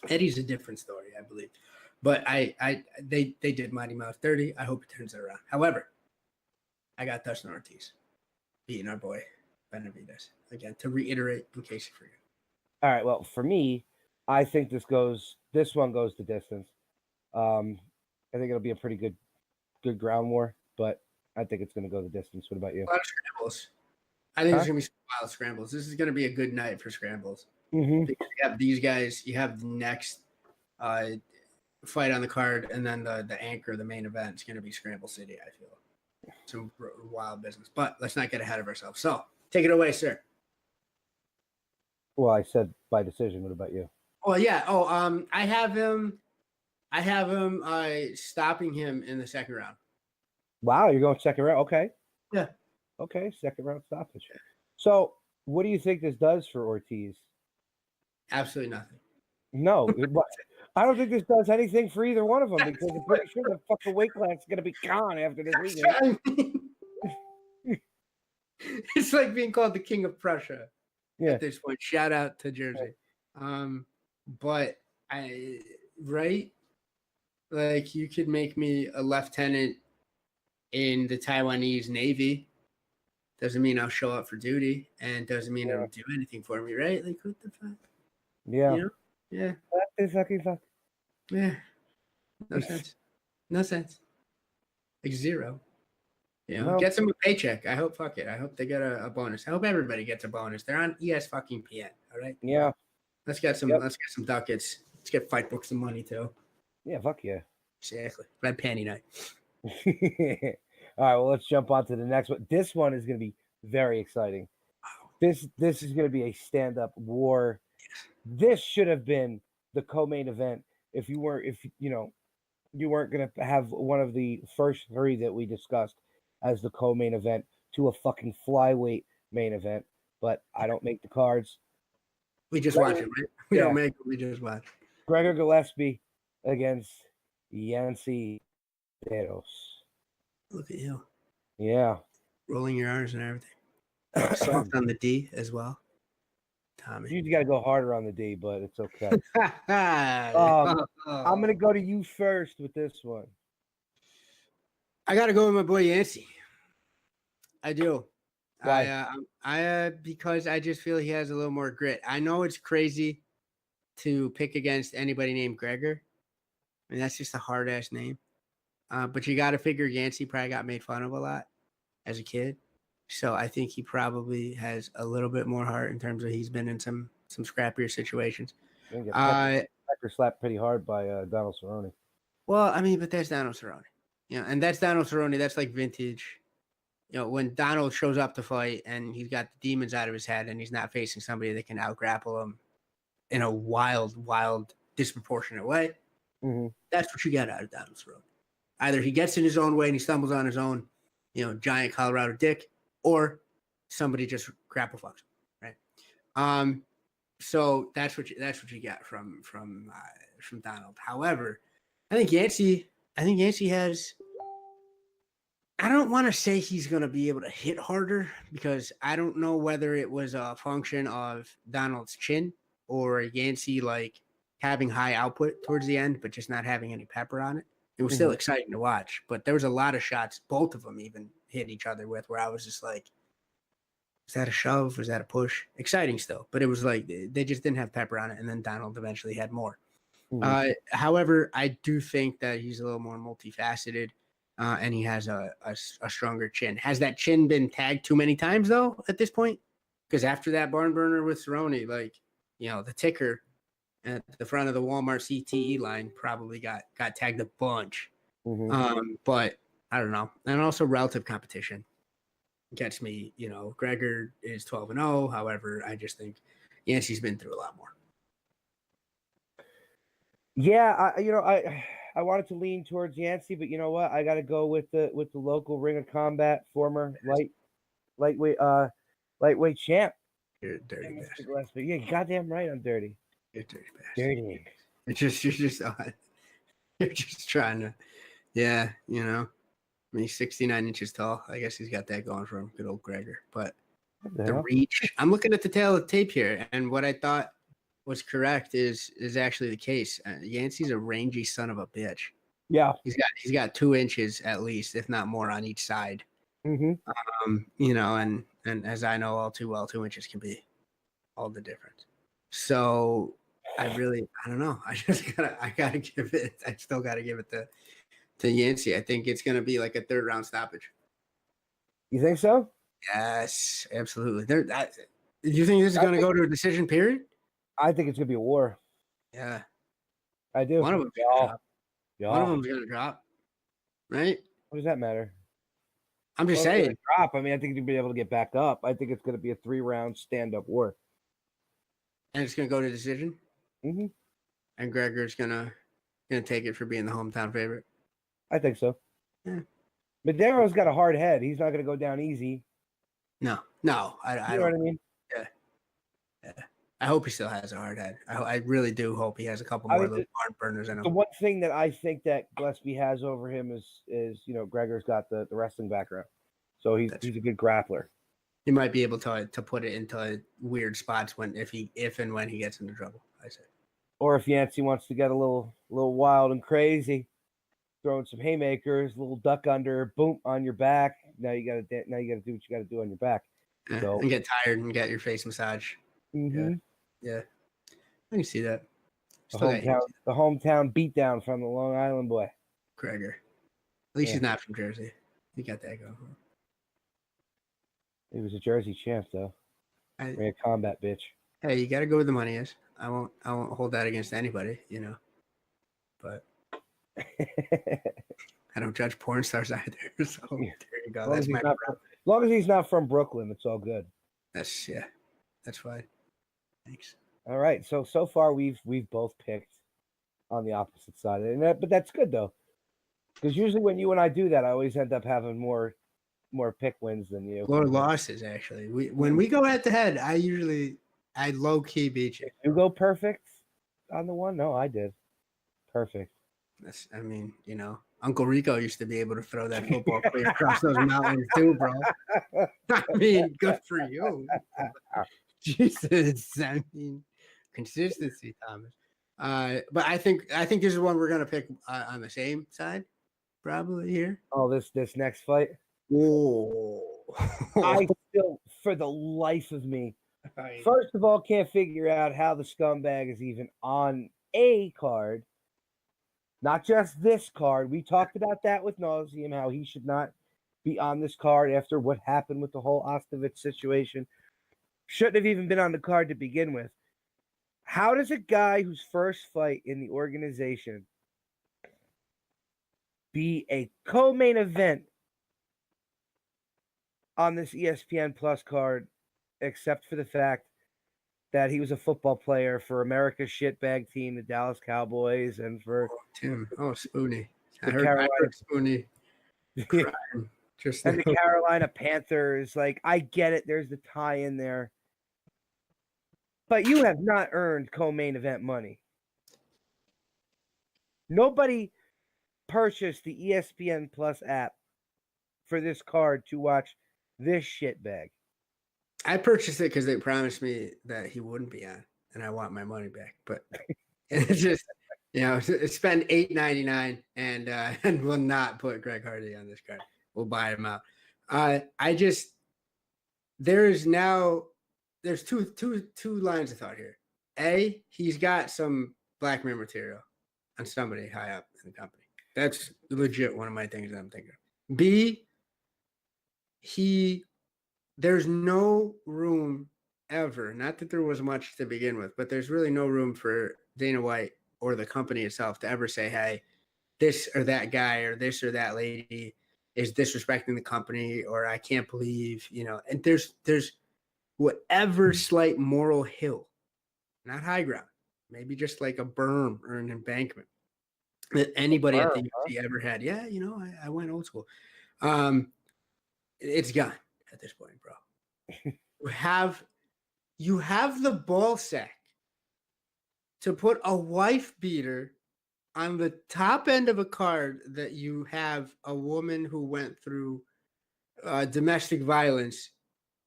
Eddie's a different story, I believe, but they did Mighty Mouse dirty. I hope it turns it around. However, I got Dustin Ortiz beating our boy Benavidez again. To reiterate, in case you forget. All right. Well, for me, I think this one goes the distance. I think it'll be a pretty good ground war, but I think it's going to go the distance. What about you? A lot of scrambles. I think there's going to be some wild scrambles. This is going to be a good night for scrambles. Mm-hmm. Because you have these guys. You have the next fight on the card, and then the anchor, the main event, is going to be Scramble City. I feel some wild business, but let's not get ahead of ourselves. So take it away, sir. Well, I said by decision. What about you? Oh yeah. I have him stopping him in the second round. Wow, you're going second round. Okay. Yeah. Okay, second round stoppage. So, what do you think this does for Ortiz? Absolutely nothing. No, I don't think this does anything for either one of them because I'm pretty sure the fucking weight class is going to be gone after this weekend. It's like being called the King of Prussia at this point. Shout out to Jersey. But right? Like, you could make me a lieutenant in the Taiwanese Navy. Doesn't mean I'll show up for duty, and doesn't mean it'll do anything for me, right? Like, what the fuck? Yeah. You know? Yeah. What the fucking fuck? Yeah. No sense. No sense. Like, zero. You know, No. gets them a paycheck. I hope, fuck it. I hope they get a bonus. I hope everybody gets a bonus. They're on ESPN. All right. Yeah. Let's get some. Yep. Let's get some ducats. Let's get fight books some money too. Yeah, fuck yeah. Exactly. Red panty night. All right, well, let's jump on to the next one. This one is going to be very exciting. This is going to be a stand-up war. This should have been the co-main event if you weren't going to have one of the first three that we discussed as the co-main event to a fucking flyweight main event. But I don't make the cards. We just watch it, right? We don't make it. We just watch. Gregor Gillespie against Yancy Deros. Look at you. Yeah. Rolling your R's and everything. Soft on the D as well. Tommy. You got to go harder on the D, but it's okay. I'm going to go to you first with this one. I got to go with my boy Yancy. I do. Why? Because I just feel he has a little more grit. I know it's crazy to pick against anybody named Gregor. I mean, that's just a hard ass name. But you got to figure Yancy probably got made fun of a lot as a kid. So I think he probably has a little bit more heart in terms of he's been in some scrappier situations. Pecker slapped pretty hard by Donald Cerrone. Well, I mean, but that's Donald Cerrone. You know, and that's Donald Cerrone. That's like vintage. You know, when Donald shows up to fight and he's got the demons out of his head and he's not facing somebody that can out-grapple him in a wild, disproportionate way, that's what you get out of Donald Cerrone. Either he gets in his own way and he stumbles on his own, giant Colorado dick, or somebody just grapple fucks him, right? So that's what you get from Donald. However, I think Yancy has. I don't want to say he's going to be able to hit harder because I don't know whether it was a function of Donald's chin or Yancy like having high output towards the end, but just not having any pepper on it. It was still exciting to watch, but there was a lot of shots, both of them even hit each other with, where I was just like, was that a shove? Was that a push? Exciting still, but it was like they just didn't have pepper on it, and then Donald eventually had more. However, I do think that he's a little more multifaceted, and he has a stronger chin. Has that chin been tagged too many times, though, at this point? Because after that barn burner with Cerrone, the ticker at the front of the Walmart CTE line probably got tagged a bunch. But I don't know. And also relative competition gets me, Gregor is 12-0. However, I just think Yancy's been through a lot more. Yeah, I wanted to lean towards Yancy, but you know what? I got to go with the local Ring of Combat former lightweight champ. You're a dirty bastard. Yeah, goddamn right, I'm dirty. You're a dirty bastard. Dirty. You're just trying to, I mean, he's 69 inches tall. I guess he's got that going for him. Good old Gregor. But the reach, I'm looking at the tail of the tape here, and what I thought was correct is actually the case. Yancy's a rangy son of a bitch. Yeah. He's got 2 inches at least, if not more, on each side. And as I know all too well, 2 inches can be all the difference. So I don't know. I still gotta give it to Yancy. I think it's gonna be like a 3rd round stoppage. You think so? Yes, absolutely. Do you think this is gonna go to a decision period? I think it's gonna be a war. Yeah, I do. One of them's gonna drop. One of them's gonna drop. Right? What does that matter? I'm just saying. Drop. I mean, I think you'll be able to get back up. I think it's gonna be a 3-round stand-up war. And it's gonna go to decision. And Gregor's gonna take it for being the hometown favorite. I think so. Yeah. Madero's got a hard head. He's not gonna go down easy. No. I you know what I mean? Yeah. I hope he still has a hard head. I really do hope he has a couple more little barn burners in him. The one thing that I think that Gillespie has over him is Gregor's got the wrestling background, so he's a good grappler. He might be able to put it into weird spots if and when he gets into trouble. I say. Or if Yancy wants to get a little wild and crazy, throwing some haymakers, little duck under, boom, on your back. Now you gotta do what you gotta do on your back. So, and get tired and get your face massage. mm-hmm. Yeah, I can see that. the Still got hometown beatdown from the Long Island boy. Gregor. At least he's not from Jersey. He got that going. He was a Jersey champ, though. Ran a combat bitch. Hey, you got to go where the money is. I won't hold that against anybody, you know. But I don't judge porn stars either. So there you go. That's my problem. As long as he's not from Brooklyn, it's all good. That's fine. Thanks. All right. So far we've both picked on the opposite side, but that's good though, because usually when you and I do that, I always end up having more pick wins than you. More losses, actually. When we go head to head, I low key beat you. You go perfect on the one? No, I did. Perfect. I mean, you know, Uncle Rico used to be able to throw that football clear across those mountains too, bro. I mean, good for you. Jesus. I mean, consistency, Thomas. But I think this is one we're gonna pick on the same side, probably here. Oh, this next fight. Whoa. I still, for the life of me, first of all, can't figure out how the scumbag is even on a card. Not just this card. We talked about that with nauseam, how he should not be on this card after what happened with the whole Ostovich situation. Shouldn't have even been on the card to begin with. How does a guy whose first fight in the organization be a co-main event on this ESPN Plus card, except for the fact that he was a football player for America's shitbag team, the Dallas Cowboys, and for Spoonie. I heard Spoonie. And the Carolina Panthers. Like, I get it. There's the tie in there. But you have not earned co-main event money. Nobody purchased the ESPN Plus app for this card to watch this shitbag. I purchased it because they promised me that he wouldn't be on, and I want my money back. But it's just, you know, spend $8.99 and will not put Greg Hardy on this card. We'll buy him out. There's two lines of thought here. A, he's got some blackmail material on somebody high up in the company. That's legit one of my things that I'm thinking of. B, there's no room ever, not that there was much to begin with, but there's really no room for Dana White or the company itself to ever say, hey, this or that guy or this or that lady is disrespecting the company, or I can't believe, you know, and there's whatever slight moral hill, not high ground, maybe just like a berm or an embankment that anybody at the UFC ever had. Yeah, you know, I went old school. It's gone at this point, bro. You have the ball sack to put a wife beater on the top end of a card that you have a woman who went through domestic violence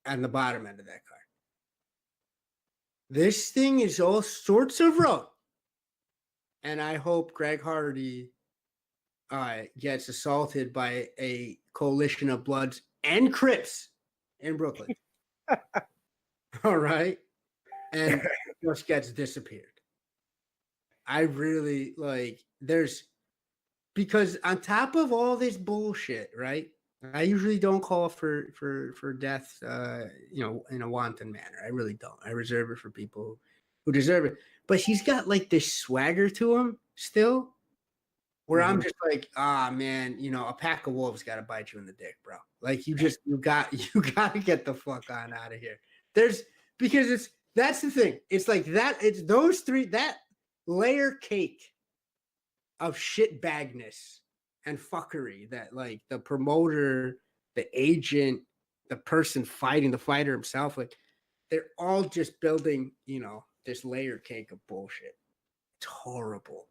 on the bottom end of that card. This thing is all sorts of wrong. And I hope Greg Hardy gets assaulted by a coalition of Bloods and Crips in Brooklyn. All right. And just gets disappeared. I really because on top of all this bullshit, right? I usually don't call for death, you know, in a wanton manner. I really don't. I reserve it for people who deserve it. But he's got like this swagger to him still, where I'm just like, man, you know, a pack of wolves got to bite you in the dick, bro. Like you got to get the fuck on out of here. That's the thing. It's like that. It's those three, that layer cake of shitbagness and fuckery that like the promoter, the agent, the person fighting, the fighter himself, like they're all just building, you know, this layer cake of bullshit. It's horrible.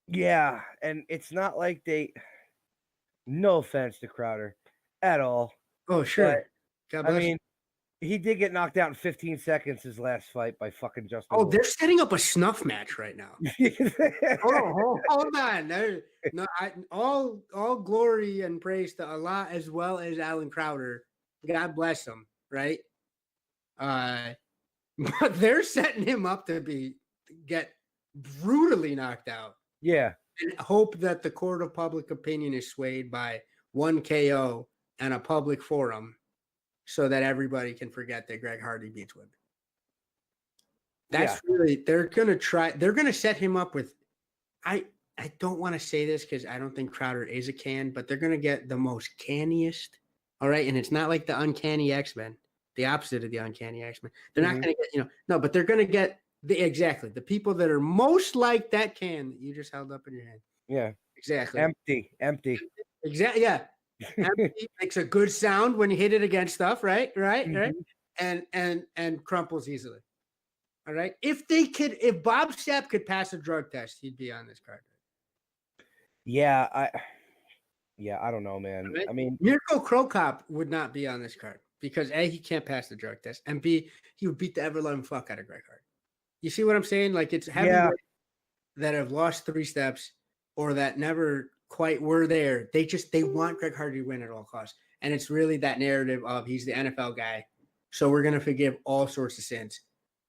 Yeah, and it's not like no offense to Crowder at all. Oh, sure. I mean, He did get knocked out in 15 seconds his last fight by fucking Justin. Oh, they're setting up a snuff match right now. Hold on. No, all glory and praise to Allah as well as Alan Crowder. God bless him, right? But they're setting him up to get brutally knocked out. Yeah. And hope that the court of public opinion is swayed by one KO and a public forum so that everybody can forget that Greg Hardy beats women. That's really, they're going to set him up with, I don't want to say this because I don't think Crowder is a can, but they're going to get the most canniest. All right. And it's not like the uncanny X-Men, the opposite of the uncanny X-Men. They're not going to get, no, but they're going to get the people that are most like that can that you just held up in your hand. Yeah. Exactly. Empty. Exactly. Yeah. Empty makes a good sound when you hit it against stuff. Right. And crumples easily. All right. If Bob Sapp could pass a drug test, he'd be on this card. Yeah. I don't know, man. Right? I mean, Mirko Krokop would not be on this card because A, he can't pass the drug test, and B, he would beat the ever-loving fuck out of Greg Hardy. You see what I'm saying? Like, it's heavyweight that have lost 3 steps or that never quite were there. They want Greg Hardy to win at all costs. And it's really that narrative of he's the NFL guy, so we're going to forgive all sorts of sins.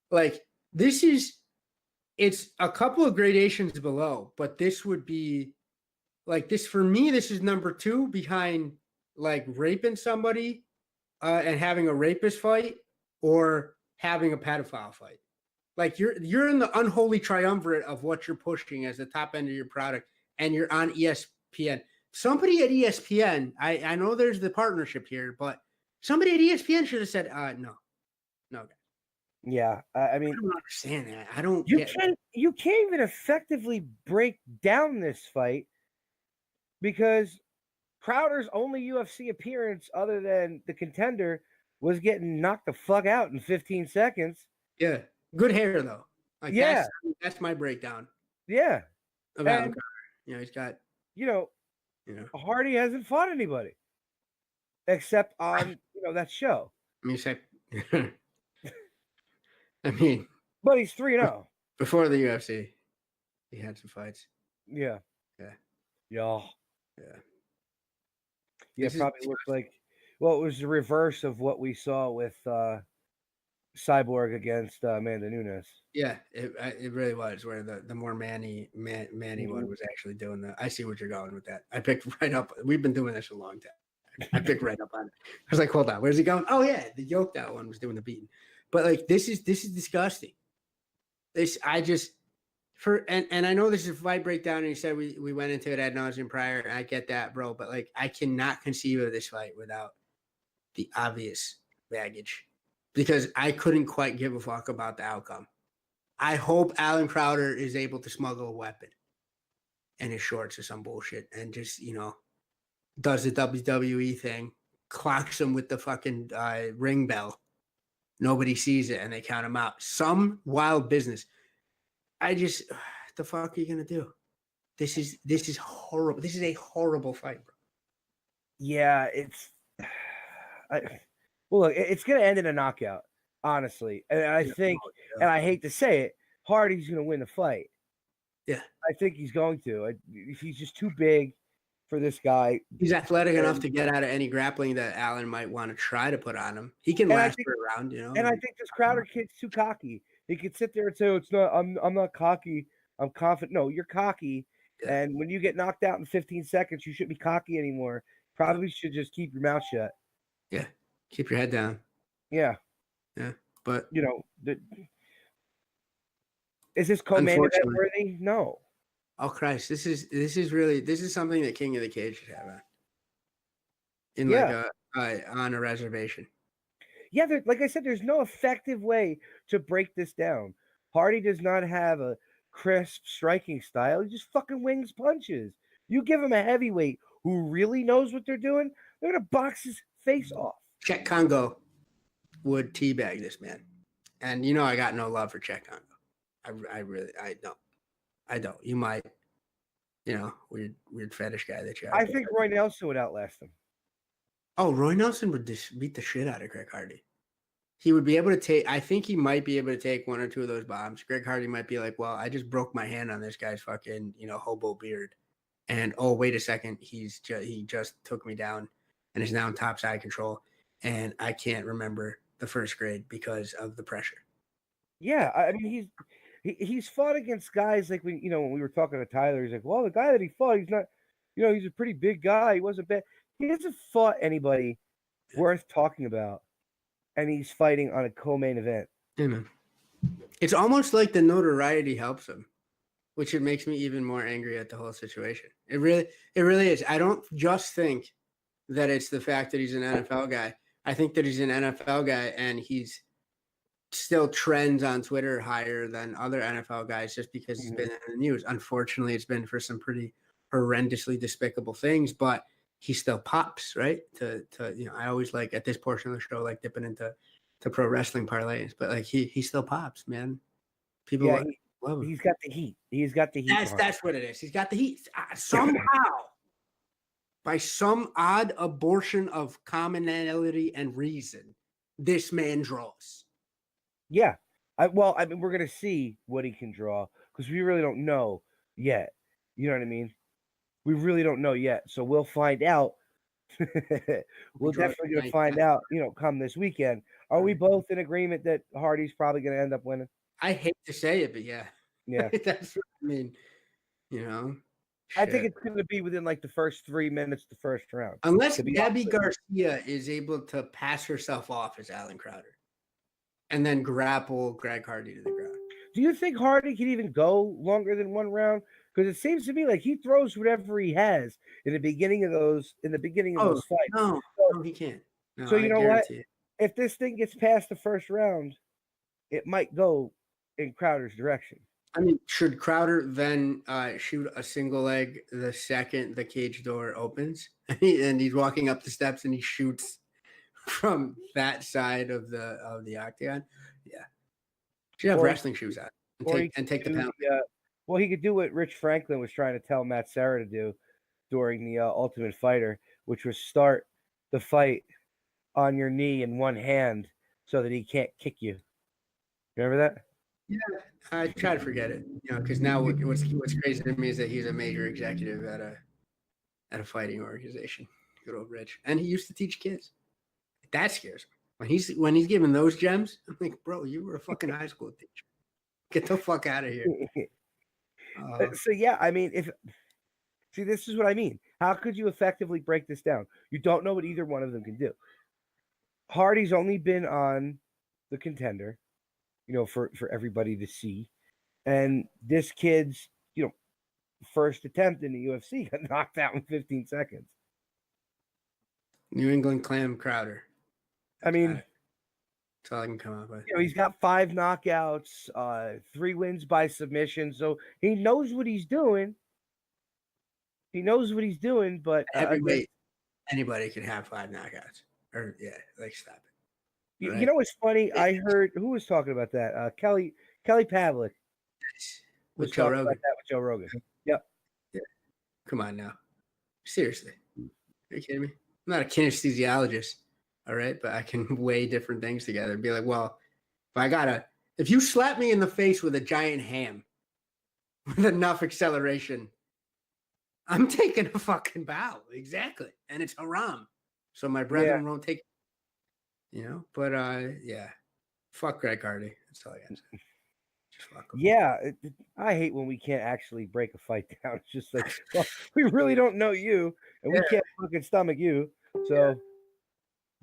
Like, it's a couple of gradations below, but this would be like this for me. This is number 2 behind like raping somebody and having a rapist fight or having a pedophile fight. Like you're in the unholy triumvirate of what you're pushing as the top end of your product, and you're on ESPN. Somebody at ESPN, I know there's the partnership here, but somebody at ESPN should have said, no. Yeah, I mean, I don't understand that. I don't. You can't even effectively break down this fight because Crowder's only UFC appearance, other than the Contender, was getting knocked the fuck out in 15 seconds. Yeah, good hair though. Like, yeah, that's my breakdown. Yeah, of Alan Crowder. He's got. Hardy hasn't fought anybody except on that show. But he's 3-0. Before the UFC, he had some fights. Yeah. Yeah. Probably looked like, well, it was the reverse of what we saw with Cyborg against Amanda Nunes. Yeah, it really was, where the more Manny one was actually doing the. I see what you're going with that. I picked right up. We've been doing this a long time. I picked right up on it. I was like, hold on, where's he going? Oh yeah, the yoked out one was doing the beating. But like this is disgusting. And I know this is a fight breakdown, and you said we went into it ad nauseum prior, and I get that, bro. But like I cannot conceive of this fight without the obvious baggage, because I couldn't quite give a fuck about the outcome. I hope Alan Crowder is able to smuggle a weapon in his shorts or some bullshit and just, does the WWE thing, clocks him with the fucking ring bell. Nobody sees it and they count him out. Some wild business. What the fuck are you going to do? This is horrible. This is a horrible fight, bro. Yeah, look, it's going to end in a knockout, honestly. And I think, and I hate to say it, Hardy's going to win the fight. Yeah. I think he's going to. He's just too big for this guy. He's athletic enough to get out of any grappling that Allen might want to try to put on him. He can last for a round, And I think this Crowder kid's too cocky. He could sit there and say, "It's not. I'm not cocky. I'm confident." No, you're cocky. Yeah. And when you get knocked out in 15 seconds, you shouldn't be cocky anymore. Probably should just keep your mouth shut. Yeah, keep your head down. Yeah. But is this co-main event worthy? No. Oh Christ! This is something that King of the Cage should have on a reservation. Yeah, like I said, there's no effective way to break this down. Hardy does not have a crisp striking style. He just fucking wings punches. You give him a heavyweight who really knows what they're doing, they're gonna box his face off. Czech Congo would teabag this man, and I got no love for Czech Congo. I don't. You might, weird fetish guy that you. I think Roy Nelson would outlast him. Oh, Roy Nelson would beat the shit out of Greg Hardy. he would be able to take. I think he might be able to take one or two of those bombs. Greg Hardy might be like, "Well, I just broke my hand on this guy's fucking hobo beard, and oh wait a second, he just took me down, and is now in top side control, and I can't remember the first grade because of the pressure." Yeah, I mean he's fought against guys like when we were talking to Tyler, he's like, well, the guy that he fought, he's not, he's a pretty big guy. He wasn't bad. He hasn't fought anybody worth talking about, and he's fighting on a co-main event. Yeah, man. It's almost like the notoriety helps him, which it makes me even more angry at the whole situation. It really is. I don't just think that it's the fact that he's an NFL guy. I think that he's an NFL guy and he's still trends on Twitter higher than other NFL guys just because he's been in the news. Unfortunately, it's been for some pretty horrendously despicable things, but he still pops, right? I always like at this portion of the show, like dipping into pro wrestling parlays, but like he still pops, man. People love him. He's got the heat. He's got the heat. That's what it is. He's got the heat. Somehow, by some odd abortion of commonality and reason, this man draws. Yeah. I mean, we're gonna see what he can draw because we really don't know yet. You know what I mean? We really don't know yet, so we'll find out. We're definitely gonna find out. Come this weekend. Are we both in agreement that Hardy's probably gonna end up winning? I hate to say it, but yeah. That's what I mean. I think it's going to be within like the first 3 minutes, the first round. Unless Gabby Garcia is able to pass herself off as Alan Crowder and then grapple Greg Hardy to the ground. Do you think Hardy can even go longer than one round? Because it seems to me like he throws whatever he has in the beginning of those fights. No, he can't. No, so you know what? If this thing gets past the first round, it might go in Crowder's direction. I mean, should Crowder then shoot a single leg the second the cage door opens and he's walking up the steps and he shoots from that side of the octagon? Yeah, should have wrestling shoes on and take the penalty. Well, he could do what Rich Franklin was trying to tell Matt Serra to do during the Ultimate Fighter, which was start the fight on your knee in one hand so that he can't kick you. Remember that? Yeah, I try to forget it, because now what's crazy to me is that he's a major executive at a fighting organization. Good old Rich, and he used to teach kids. That scares me when he's giving those gems. I'm like, bro, you were a fucking high school teacher. Get the fuck out of here. So yeah, I mean, this is what I mean. How could you effectively break this down? You don't know what either one of them can do. Hardy's only been on the Contender, for everybody to see. And this kid's, first attempt in the UFC got knocked out in 15 seconds. New England Clam Crowder. I mean, that's all I can come up with. He's got 5 knockouts, 3 wins by submission. So he knows what he's doing. But anybody can have 5 knockouts. Or stop it. Right. You know what's funny? I heard who was talking about that. Kelly Pavlik was talking about that with Joe Rogan. Yep. Yeah. Come on now. Seriously. Are you kidding me? I'm not a kinesthesiologist, all right, but I can weigh different things together and be like, well, if you slap me in the face with a giant ham with enough acceleration, I'm taking a fucking bow. Exactly. And it's haram. So my brethren won't take. But fuck Greg Hardy. That's all I got to say. Just fuck him. Yeah, I hate when we can't actually break a fight down. It's just like, well, we really don't know you, and we can't fucking stomach you. So,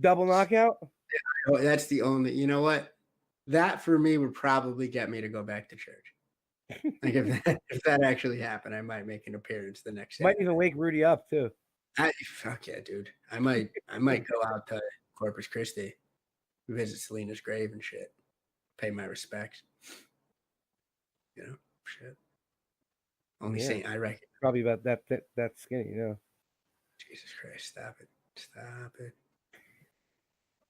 double knockout? Yeah, that's the only. You know what? That for me would probably get me to go back to church. Like if that actually happened, I might make an appearance the next day. Might even wake Rudy up too. Fuck yeah, dude. I might go out to Corpus Christi, visit Selena's grave and shit, pay my respects. Shit. Only Saint I reckon. Probably about that skinny, Jesus Christ, stop it.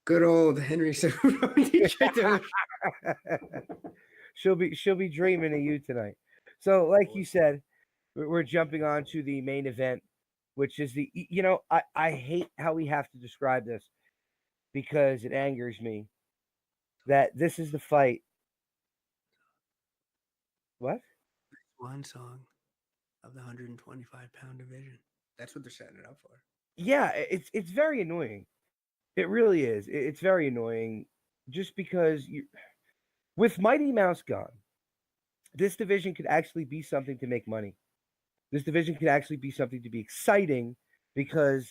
Good old Henry Cejudo. She'll be dreaming of you tonight. So, like you said, we're jumping on to the main event, which is I hate how we have to describe this because it angers me. that this is the fight. What? One song of the 125-pound division. That's what they're setting it up for. Yeah, it's very annoying. It really is. It's very annoying, just because with Mighty Mouse gone, this division could actually be something to make money. This division could actually be something to be exciting, because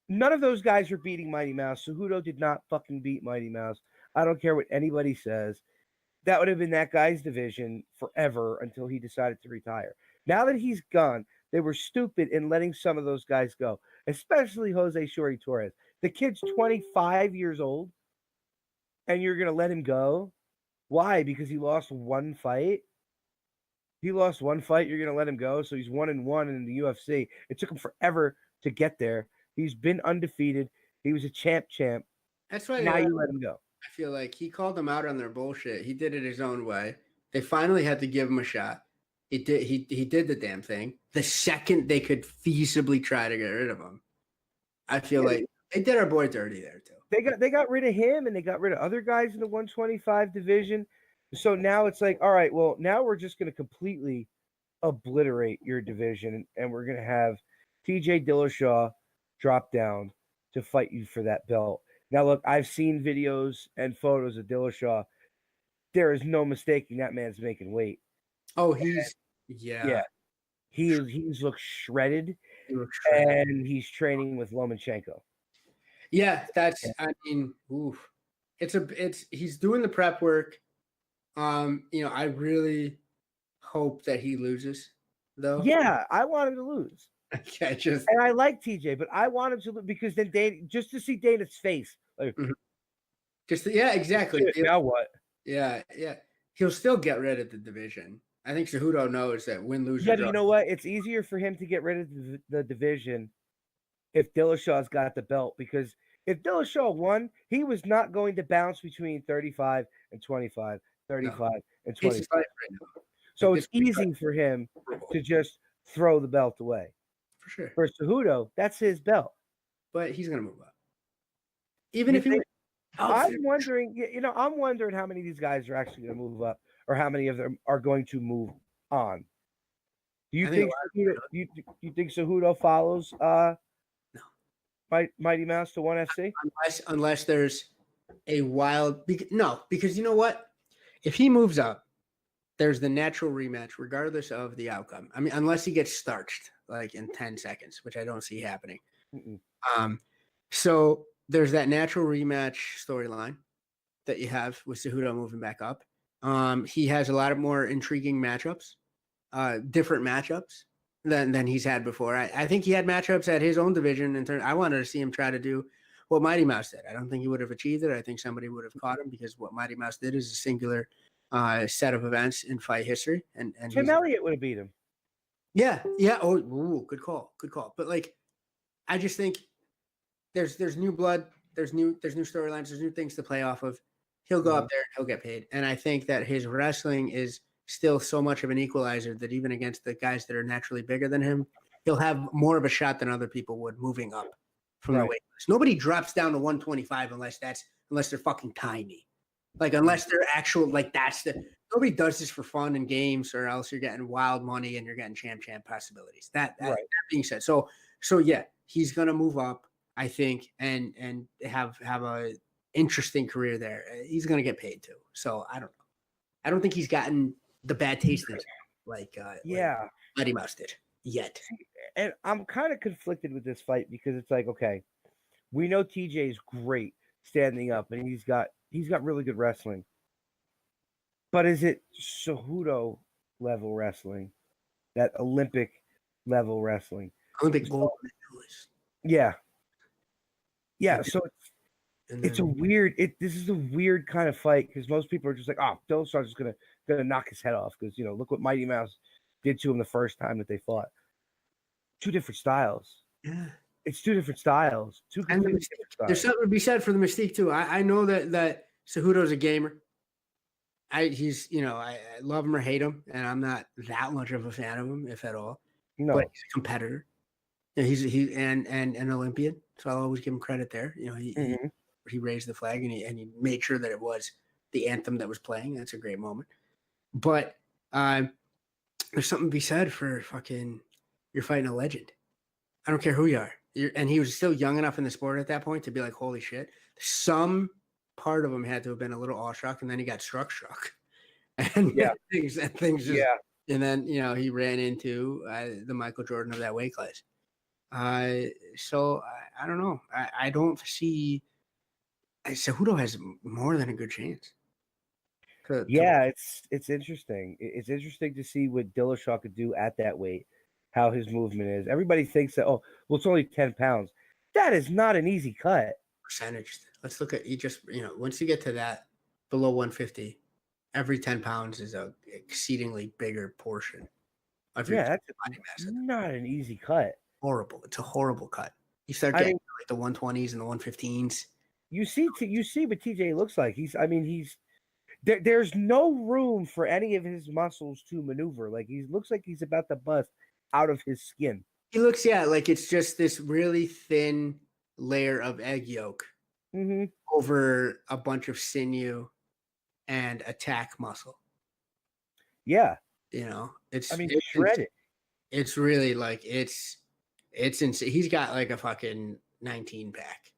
none of those guys are beating Mighty Mouse. Cejudo did not fucking beat Mighty Mouse. I don't care what anybody says. That would have been that guy's division forever until he decided to retire. Now that he's gone, they were stupid in letting some of those guys go, especially Jose Shorty Torres. The kid's 25 years old, and you're going to let him go? Why? Because he lost one fight? He lost one fight, you're going to let him go? So he's 1-1 in the UFC. It took him forever to get there. He's been undefeated. He was a champ. That's why Now you let him go. I feel like he called them out on their bullshit. He did it his own way. They finally had to give him a shot. He did the damn thing. The second they could feasibly try to get rid of him, I feel like they did our boy dirty there too. They got rid of him, and they got rid of other guys in the 125 division. So now it's like, all right, well, now we're just going to completely obliterate your division, and we're going to have TJ Dillashaw drop down to fight you for that belt. Now, look, I've seen videos and photos of Dillashaw. There is no mistaking that man's making weight. Oh, Yeah. He's looked shredded, and he's training with Lomachenko. Yeah, I mean, oof. He's doing the prep work. I really hope that he loses, though. Yeah, I want him to lose. And I like TJ, but I want him to lose because then just to see Dana's face. Like, exactly. Now what? Yeah. He'll still get rid of the division. I think Cejudo knows that win, lose, Yeah, or draw. you know what? It's easier for him to get rid of the division if Dillashaw's got the belt, because if Dillashaw won, he was not going to bounce between 35 and 25, 35 and 25. Right now. So it's easy for him to just throw the belt away. For sure. For Cejudo, that's his belt. But he's going to move up. Even if he I'm wondering how many of these guys are actually going to move up, or how many of them are going to move on. Do you think Cejudo follows Mighty Mouse to 1FC? Unless there's a wild because you know what? If he moves up, there's the natural rematch regardless of the outcome. I mean, unless he gets starched like in 10 seconds, which I don't see happening. So there's that natural rematch storyline that you have with Cejudo moving back up. He has a lot of more intriguing matchups, different matchups than he's had before. I think he had matchups at his own division. I wanted to see him try to do what Mighty Mouse did. I don't think he would have achieved it. I think somebody would have caught him, because what Mighty Mouse did is a singular set of events in fight history. And Tim Elliott would have beat him. Yeah. Oh, good call. But like, I just think there's new blood, there's new storylines, there's new things to play off of. He'll go up there and he'll get paid. And I think that his wrestling is still so much of an equalizer that even against the guys that are naturally bigger than him, he'll have more of a shot than other people would moving up from the weight class. Nobody drops down to 125 unless they're fucking tiny. Like, unless they're actual, like, nobody does this for fun and games, or else you're getting wild money and you're getting champ possibilities. That being said, so yeah, he's gonna move up, I think, and have a interesting career there. He's gonna get paid too. So I don't know. I don't think he's gotten the bad taste like Mighty Mouse did yet. And I'm kind of conflicted with this fight, because it's like, okay, we know TJ is great standing up, and he's got really good wrestling. But is it Cejudo level wrestling? That Olympic level wrestling? Olympic gold medalist. Yeah. Yeah, so it's a weird this is a weird kind of fight, because most people are just like, oh, Dillashaw's just gonna knock his head off, because look what Mighty Mouse did to him the first time that they fought. Two different styles. Yeah. It's two different styles. There's something to be said for the mystique too. I know that Cejudo's a gamer. I love him or hate him, and I'm not that much of a fan of him, if at all. No, but he's a competitor. He's an Olympian, so I'll always give him credit there. He he raised the flag and he made sure that it was the anthem that was playing. That's a great moment. But there's something to be said for fucking you're fighting a legend. I don't care who you are. And he was still young enough in the sport at that point to be like, holy shit. Some part of him had to have been a little awestruck, and then he got struck. And things just, and then, he ran into the Michael Jordan of that weight class. So I don't know. I don't see. Cejudo has more than a good chance. It's interesting. It's interesting to see what Dillashaw could do at that weight, how his movement is. Everybody thinks that, it's only 10 pounds. That is not an easy cut. Percentage. Let's look at once you get to that below 150, every 10 pounds is a exceedingly bigger portion of your that's body mass. Not an easy cut. Horrible. It's a horrible cut. You start getting like the 120s and the 115s. You see what TJ looks like. There's no room for any of his muscles to maneuver. Like, he looks like he's about to bust out of his skin. He looks, like it's just this really thin layer of egg yolk over a bunch of sinew and attack muscle. Yeah. It's shredded. It's really like it's insane. He's got like a fucking 19 pack.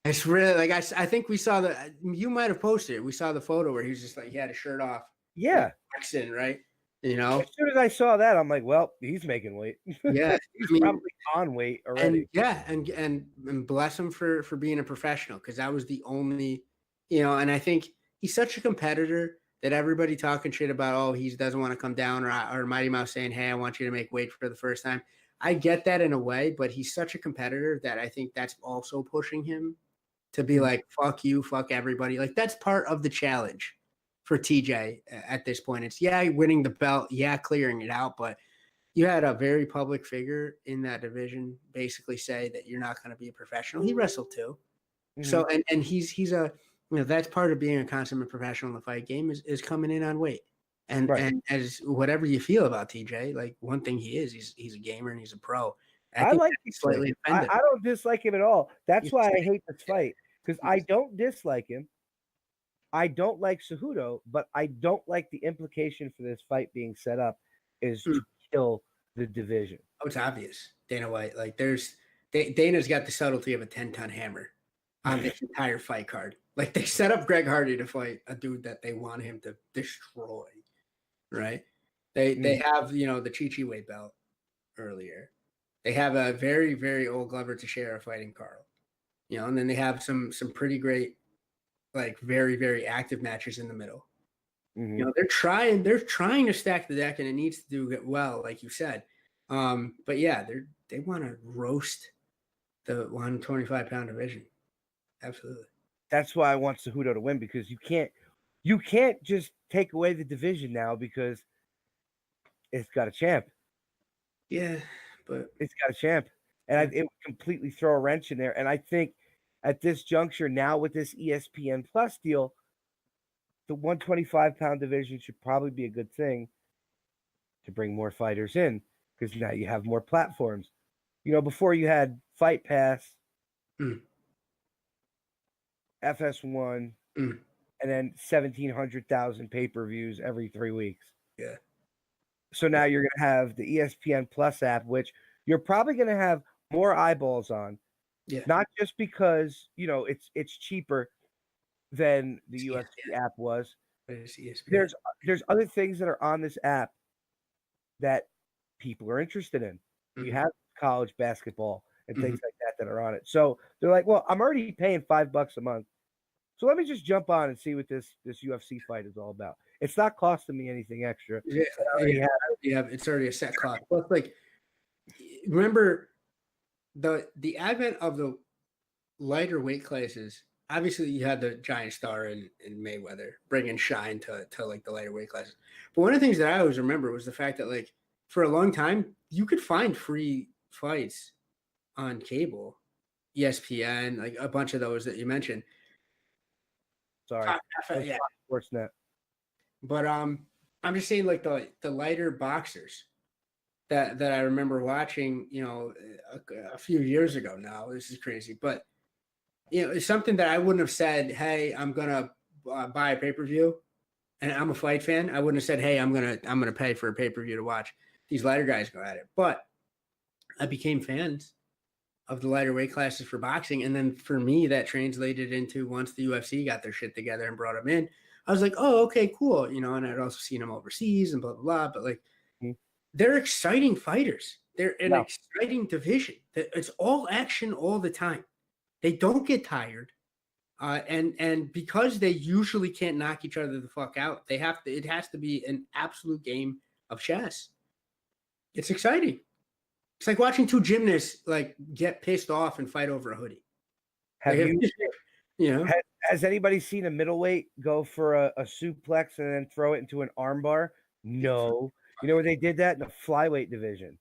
It's really like I think we saw you might have posted it. We saw the photo where he was just like he had a shirt off. Yeah. Accent, right? As soon as I saw that, I'm like, well, he's making weight. Yeah. He's probably on weight already. And bless him for being a professional, because that was the only, and I think he's such a competitor that everybody talking shit about, he doesn't want to come down, or Mighty Mouse saying, hey, I want you to make weight for the first time. I get that in a way, but he's such a competitor that I think that's also pushing him to be like, fuck you, fuck everybody. Like, that's part of the challenge for TJ at this point. It's winning the belt, clearing it out, but you had a very public figure in that division basically say that you're not going to be a professional. He wrestled too. So, and he's a, that's part of being a consummate professional in the fight game is coming in on weight. And as whatever you feel about TJ, like, one thing he is, he's a gamer and he's a pro. I like him slightly offended. I don't dislike him at all. That's why I hate this fight, because I don't dislike him. I don't like Cejudo, but I don't like the implication for this fight being set up is to kill the division. Oh, it's obvious. Dana White, like, Dana's got the subtlety of a 10-ton hammer on this entire fight card. Like, they set up Greg Hardy to fight a dude that they want him to destroy, right? They have, the Chi weight belt earlier. They have a very, very old Glover Teixeira fighting Carl, and then they have some pretty great, like, very, very active matches in the middle. They're trying to stack the deck, and it needs to do it well, like you said. But yeah, they want to roast the 125-pound division. Absolutely. That's why I want Cejudo to win, because you can't just take away the division now because it's got a champ. Yeah, but it's got a champ, and it would completely throw a wrench in there. And I think at this juncture now with this ESPN Plus deal, the 125-pound division should probably be a good thing to bring more fighters in, because now you have more platforms. Before you had Fight Pass, FS1, and then 1,700,000 pay-per-views every 3 weeks. Yeah. So now you're going to have the ESPN Plus app, which you're probably going to have more eyeballs on. Yeah. Not just because, it's cheaper than the UFC app was. There's other things that are on this app that people are interested in. You have college basketball and things like that are on it. So they're like, well, I'm already paying $5 a month, so let me just jump on and see what this UFC fight is all about. It's not costing me anything extra. Yeah, it's already a set cost. Plus, like, remember the advent of the lighter weight classes. Obviously, you had the giant star in Mayweather bringing shine to like the lighter weight classes. But one of the things that I always remember was the fact that, like, for a long time, you could find free fights on cable, ESPN, like a bunch of those that you mentioned. Sorry, yeah, Sportsnet. But I'm just saying, like, the lighter boxers that I remember watching, a few years ago now. This is crazy, but it's something that I wouldn't have said, hey, I'm gonna buy a pay-per-view, and I'm a fight fan. I wouldn't have said, hey, I'm gonna pay for a pay-per-view to watch these lighter guys go at it. But I became fans of the lighter weight classes for boxing, and then for me, that translated into once the UFC got their shit together and brought them in, I was like, oh, okay, cool, and I'd also seen them overseas and blah blah blah. But like, they're exciting fighters. They're an exciting division. It's all action all the time. They don't get tired. And because they usually can't knock each other the fuck out, it has to be an absolute game of chess. It's exciting. It's like watching two gymnasts like get pissed off and fight over a hoodie. Has anybody seen a middleweight go for a suplex and then throw it into an armbar? No. You know where they did that? In the flyweight division.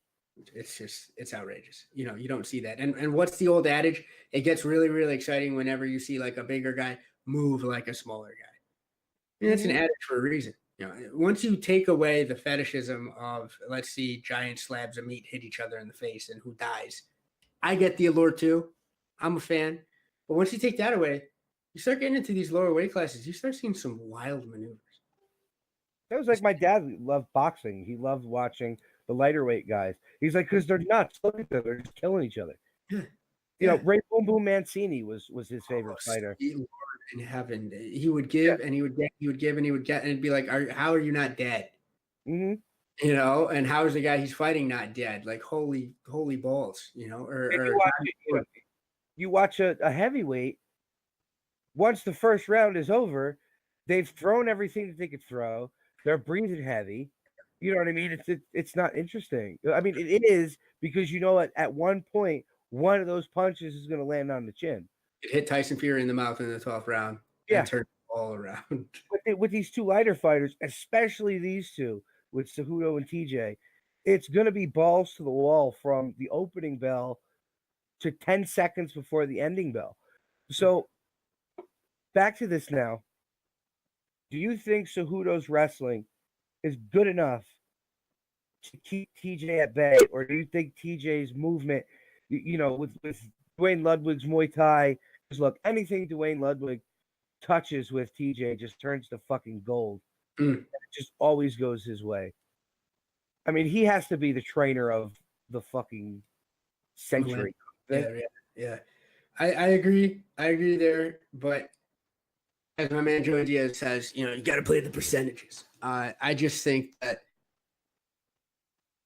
It's outrageous. You don't see that. And what's the old adage? It gets really, really exciting whenever you see like a bigger guy move like a smaller guy. And it's an adage for a reason. Once you take away the fetishism of let's see giant slabs of meat hit each other in the face and who dies, I get the allure too. I'm a fan. But once you take that away, you start getting into these lower weight classes, you start seeing some wild maneuvers. That was like my dad loved boxing. He loved watching the lighter weight guys. He's like, because they're nuts. Look at them. They're just killing each other. Yeah. Ray Boom Boom Mancini was his favorite fighter. Lord in heaven. He would give and he would get, and it'd be like, how are you not dead? Mm-hmm. And how is the guy he's fighting not dead? Like, holy balls, you watch a heavyweight, once the first round is over, they've thrown everything that they could throw. They're breathing heavy. You know what I mean? It's not interesting. I mean, it is because at one point, one of those punches is going to land on the chin. It hit Tyson Fury in the mouth in the 12th round. Yeah, and turned all around. With these two lighter fighters, especially these two with Cejudo and TJ, it's going to be balls to the wall from the opening bell to 10 seconds before the ending bell. So back to this now. Do you think Cejudo's wrestling is good enough to keep TJ at bay, or do you think TJ's movement, with Dwayne Ludwig's Muay Thai, because look, anything Dwayne Ludwig touches with TJ just turns to fucking gold. It just always goes his way. I mean, he has to be the trainer of the fucking century. Yeah. I agree. I agree there, but as my man Joey Diaz says, you got to play the percentages. I just think that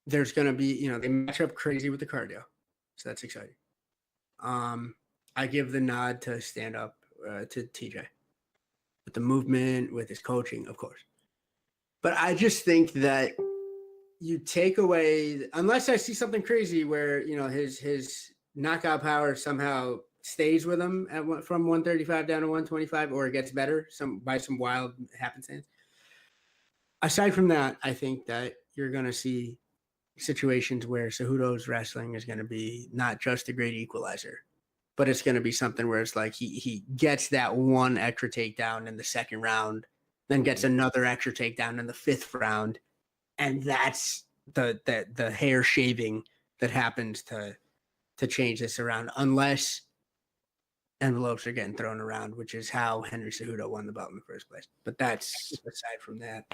there's going to be, they match up crazy with the cardio. So that's exciting. I give the nod to stand up to TJ with the movement, with his coaching, of course. But I just think that you take away, unless I see something crazy where, his knockout power somehow stays with him from 135 down to 125, or it gets better by some wild happenstance. Aside from that, I think that you're going to see situations where Cejudo's wrestling is going to be not just a great equalizer, but it's going to be something where it's like he gets that one extra takedown in the second round, then gets another extra takedown in the fifth round, and that's the hair shaving that happens to change this around, unless envelopes are getting thrown around, which is how Henry Cejudo won the belt in the first place. But that's aside from that.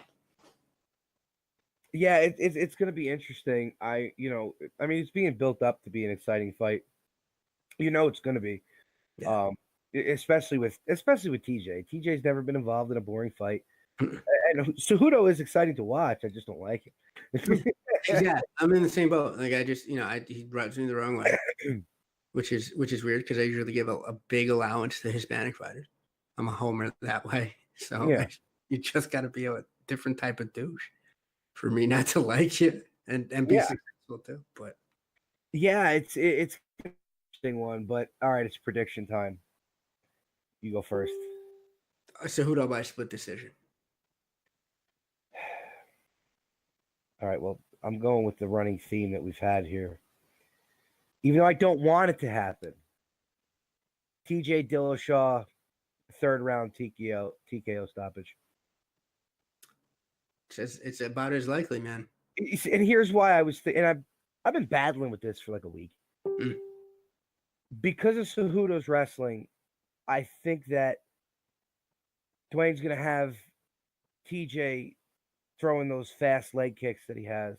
Yeah, it's going to be interesting. It's being built up to be an exciting fight. It's going to be, especially with TJ. TJ's never been involved in a boring fight, and Cejudo is exciting to watch. I just don't like it. Yeah, I'm in the same boat. Like he rubs me the wrong way, which is weird because I usually give a big allowance to Hispanic fighters. I'm a homer that way, so you just got to be a different type of douche for me not to like you and be successful too. But it's an interesting one. But all right, it's prediction time. You go first. Cejudo by split decision. All right, well, I'm going with the running theme that we've had here. Even though I don't want it to happen. TJ Dillashaw, third round TKO stoppage. It's about as likely, man. And here's why I was thinking, and I've been battling with this for like a week. Because of Cejudo's wrestling, I think that Dwayne's going to have TJ throwing those fast leg kicks that he has,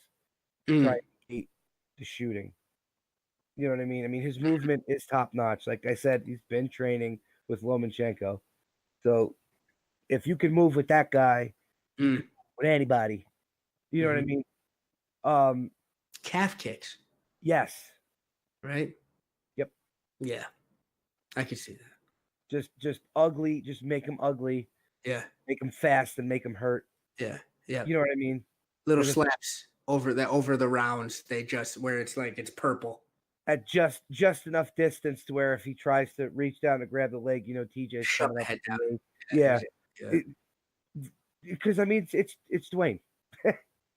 trying to gate the shooting. You know what I mean? I mean, his movement is top notch. Like I said, he's been training with Lomachenko. So if you can move with that guy, with anybody, you know what I mean? Calf kicks. Yes. Right? Yep. Yeah. I can see that. Just ugly. Just make him ugly. Yeah. Make him fast and make him hurt. Yeah. Yeah. You know what I mean? Little slaps over the rounds. They just where it's like it's purple. At just enough distance to where if he tries to reach down to grab the leg, you know, TJ's shove coming up head with down. the leg. Yeah. Because I mean it's Dwayne.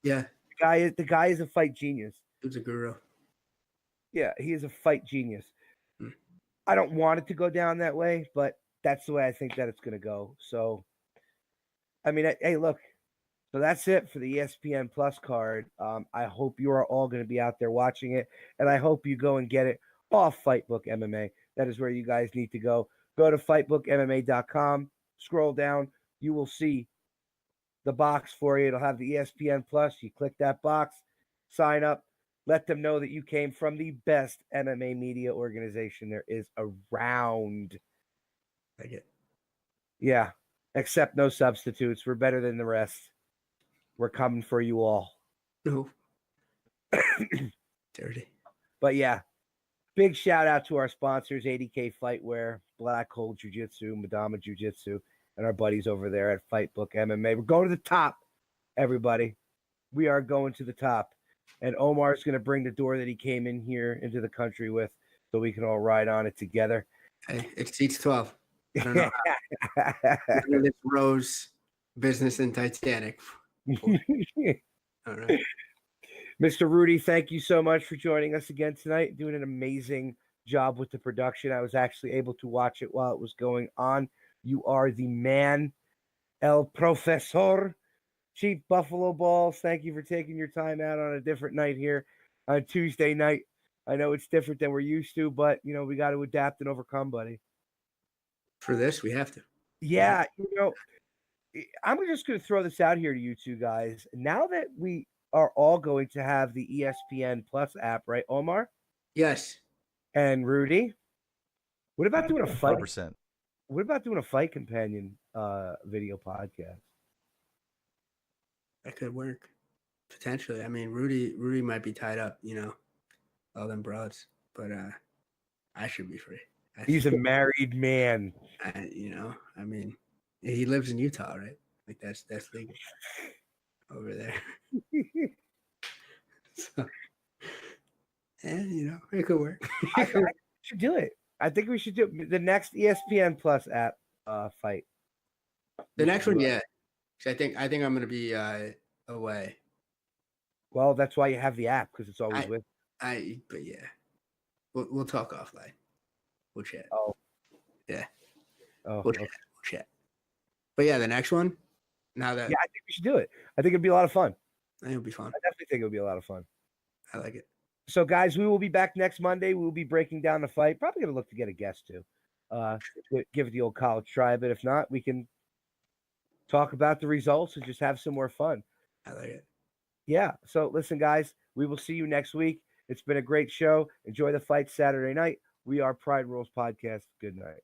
Yeah. The guy is a fight genius. He's a guru. Yeah, he is a fight genius. I don't want it to go down that way, but that's the way I think that it's going to go. So, I mean, hey, look. So that's it for the ESPN Plus card. I hope you are all going to be out there watching it, and I hope you go and get it off Fightbook MMA. That is where you guys need to go. Go to fightbookmma.com. Scroll down. You will see the box for you. It'll have the ESPN Plus. You click that box, sign up. Let them know that you came from the best MMA media organization there is around. I get. Yeah, except no substitutes. We're better than the rest. We're coming for you all. No. Dirty. But yeah, big shout out to our sponsors, 80K Fightwear, Black Hole Jiu-Jitsu, Madama Jiu-Jitsu, and our buddies over there at Fightbook MMA. We're going to the top, everybody. We are going to the top. And Omar's going to bring the door that he came in here into the country with so we can all ride on it together. Hey, it seats 12. I don't know. This Rose business in Titanic. I don't know. Mr. Rudy, thank you so much for joining us again tonight. Doing an amazing job with the production. I was actually able to watch it while it was going on. You are the man, El Profesor. Chief Buffalo Balls, thank you for taking your time out on a different night here on Tuesday night. I know it's different than we're used to, but, you know, we got to adapt and overcome, buddy. For this, we have to. Yeah, you know, I'm just going to throw this out here to you two guys. Now that we are all going to have the ESPN Plus app, right, Omar? Yes. And Rudy? What about doing a fight? 100%. What about doing a fight companion video podcast? That could work. Potentially. I mean, Rudy might be tied up, you know, all them broads, but I should be free. He's a married man. You know, I mean, he lives in Utah, right? Like that's legal over there. So, and you know, it could work. I should do it. I think we should do the next ESPN Plus app fight. The next one, yeah. I think I'm gonna be away. Well, that's why you have the app because it's always with. But yeah, we'll talk offline. We'll chat. Oh, yeah. Oh, we'll chat. But yeah, the next one. Now that I think we should do it. I think it'd be a lot of fun. I think it'll be fun. I definitely think it'll be a lot of fun. I like it. So, guys, we will be back next Monday. We'll be breaking down the fight. Probably gonna look to get a guest too. Give it the old college try, but if not, we can talk about the results and just have some more fun. I like it. Yeah. So listen, guys, we will see you next week. It's been a great show. Enjoy the fight Saturday night. We are Pride Rules Podcast. Good night.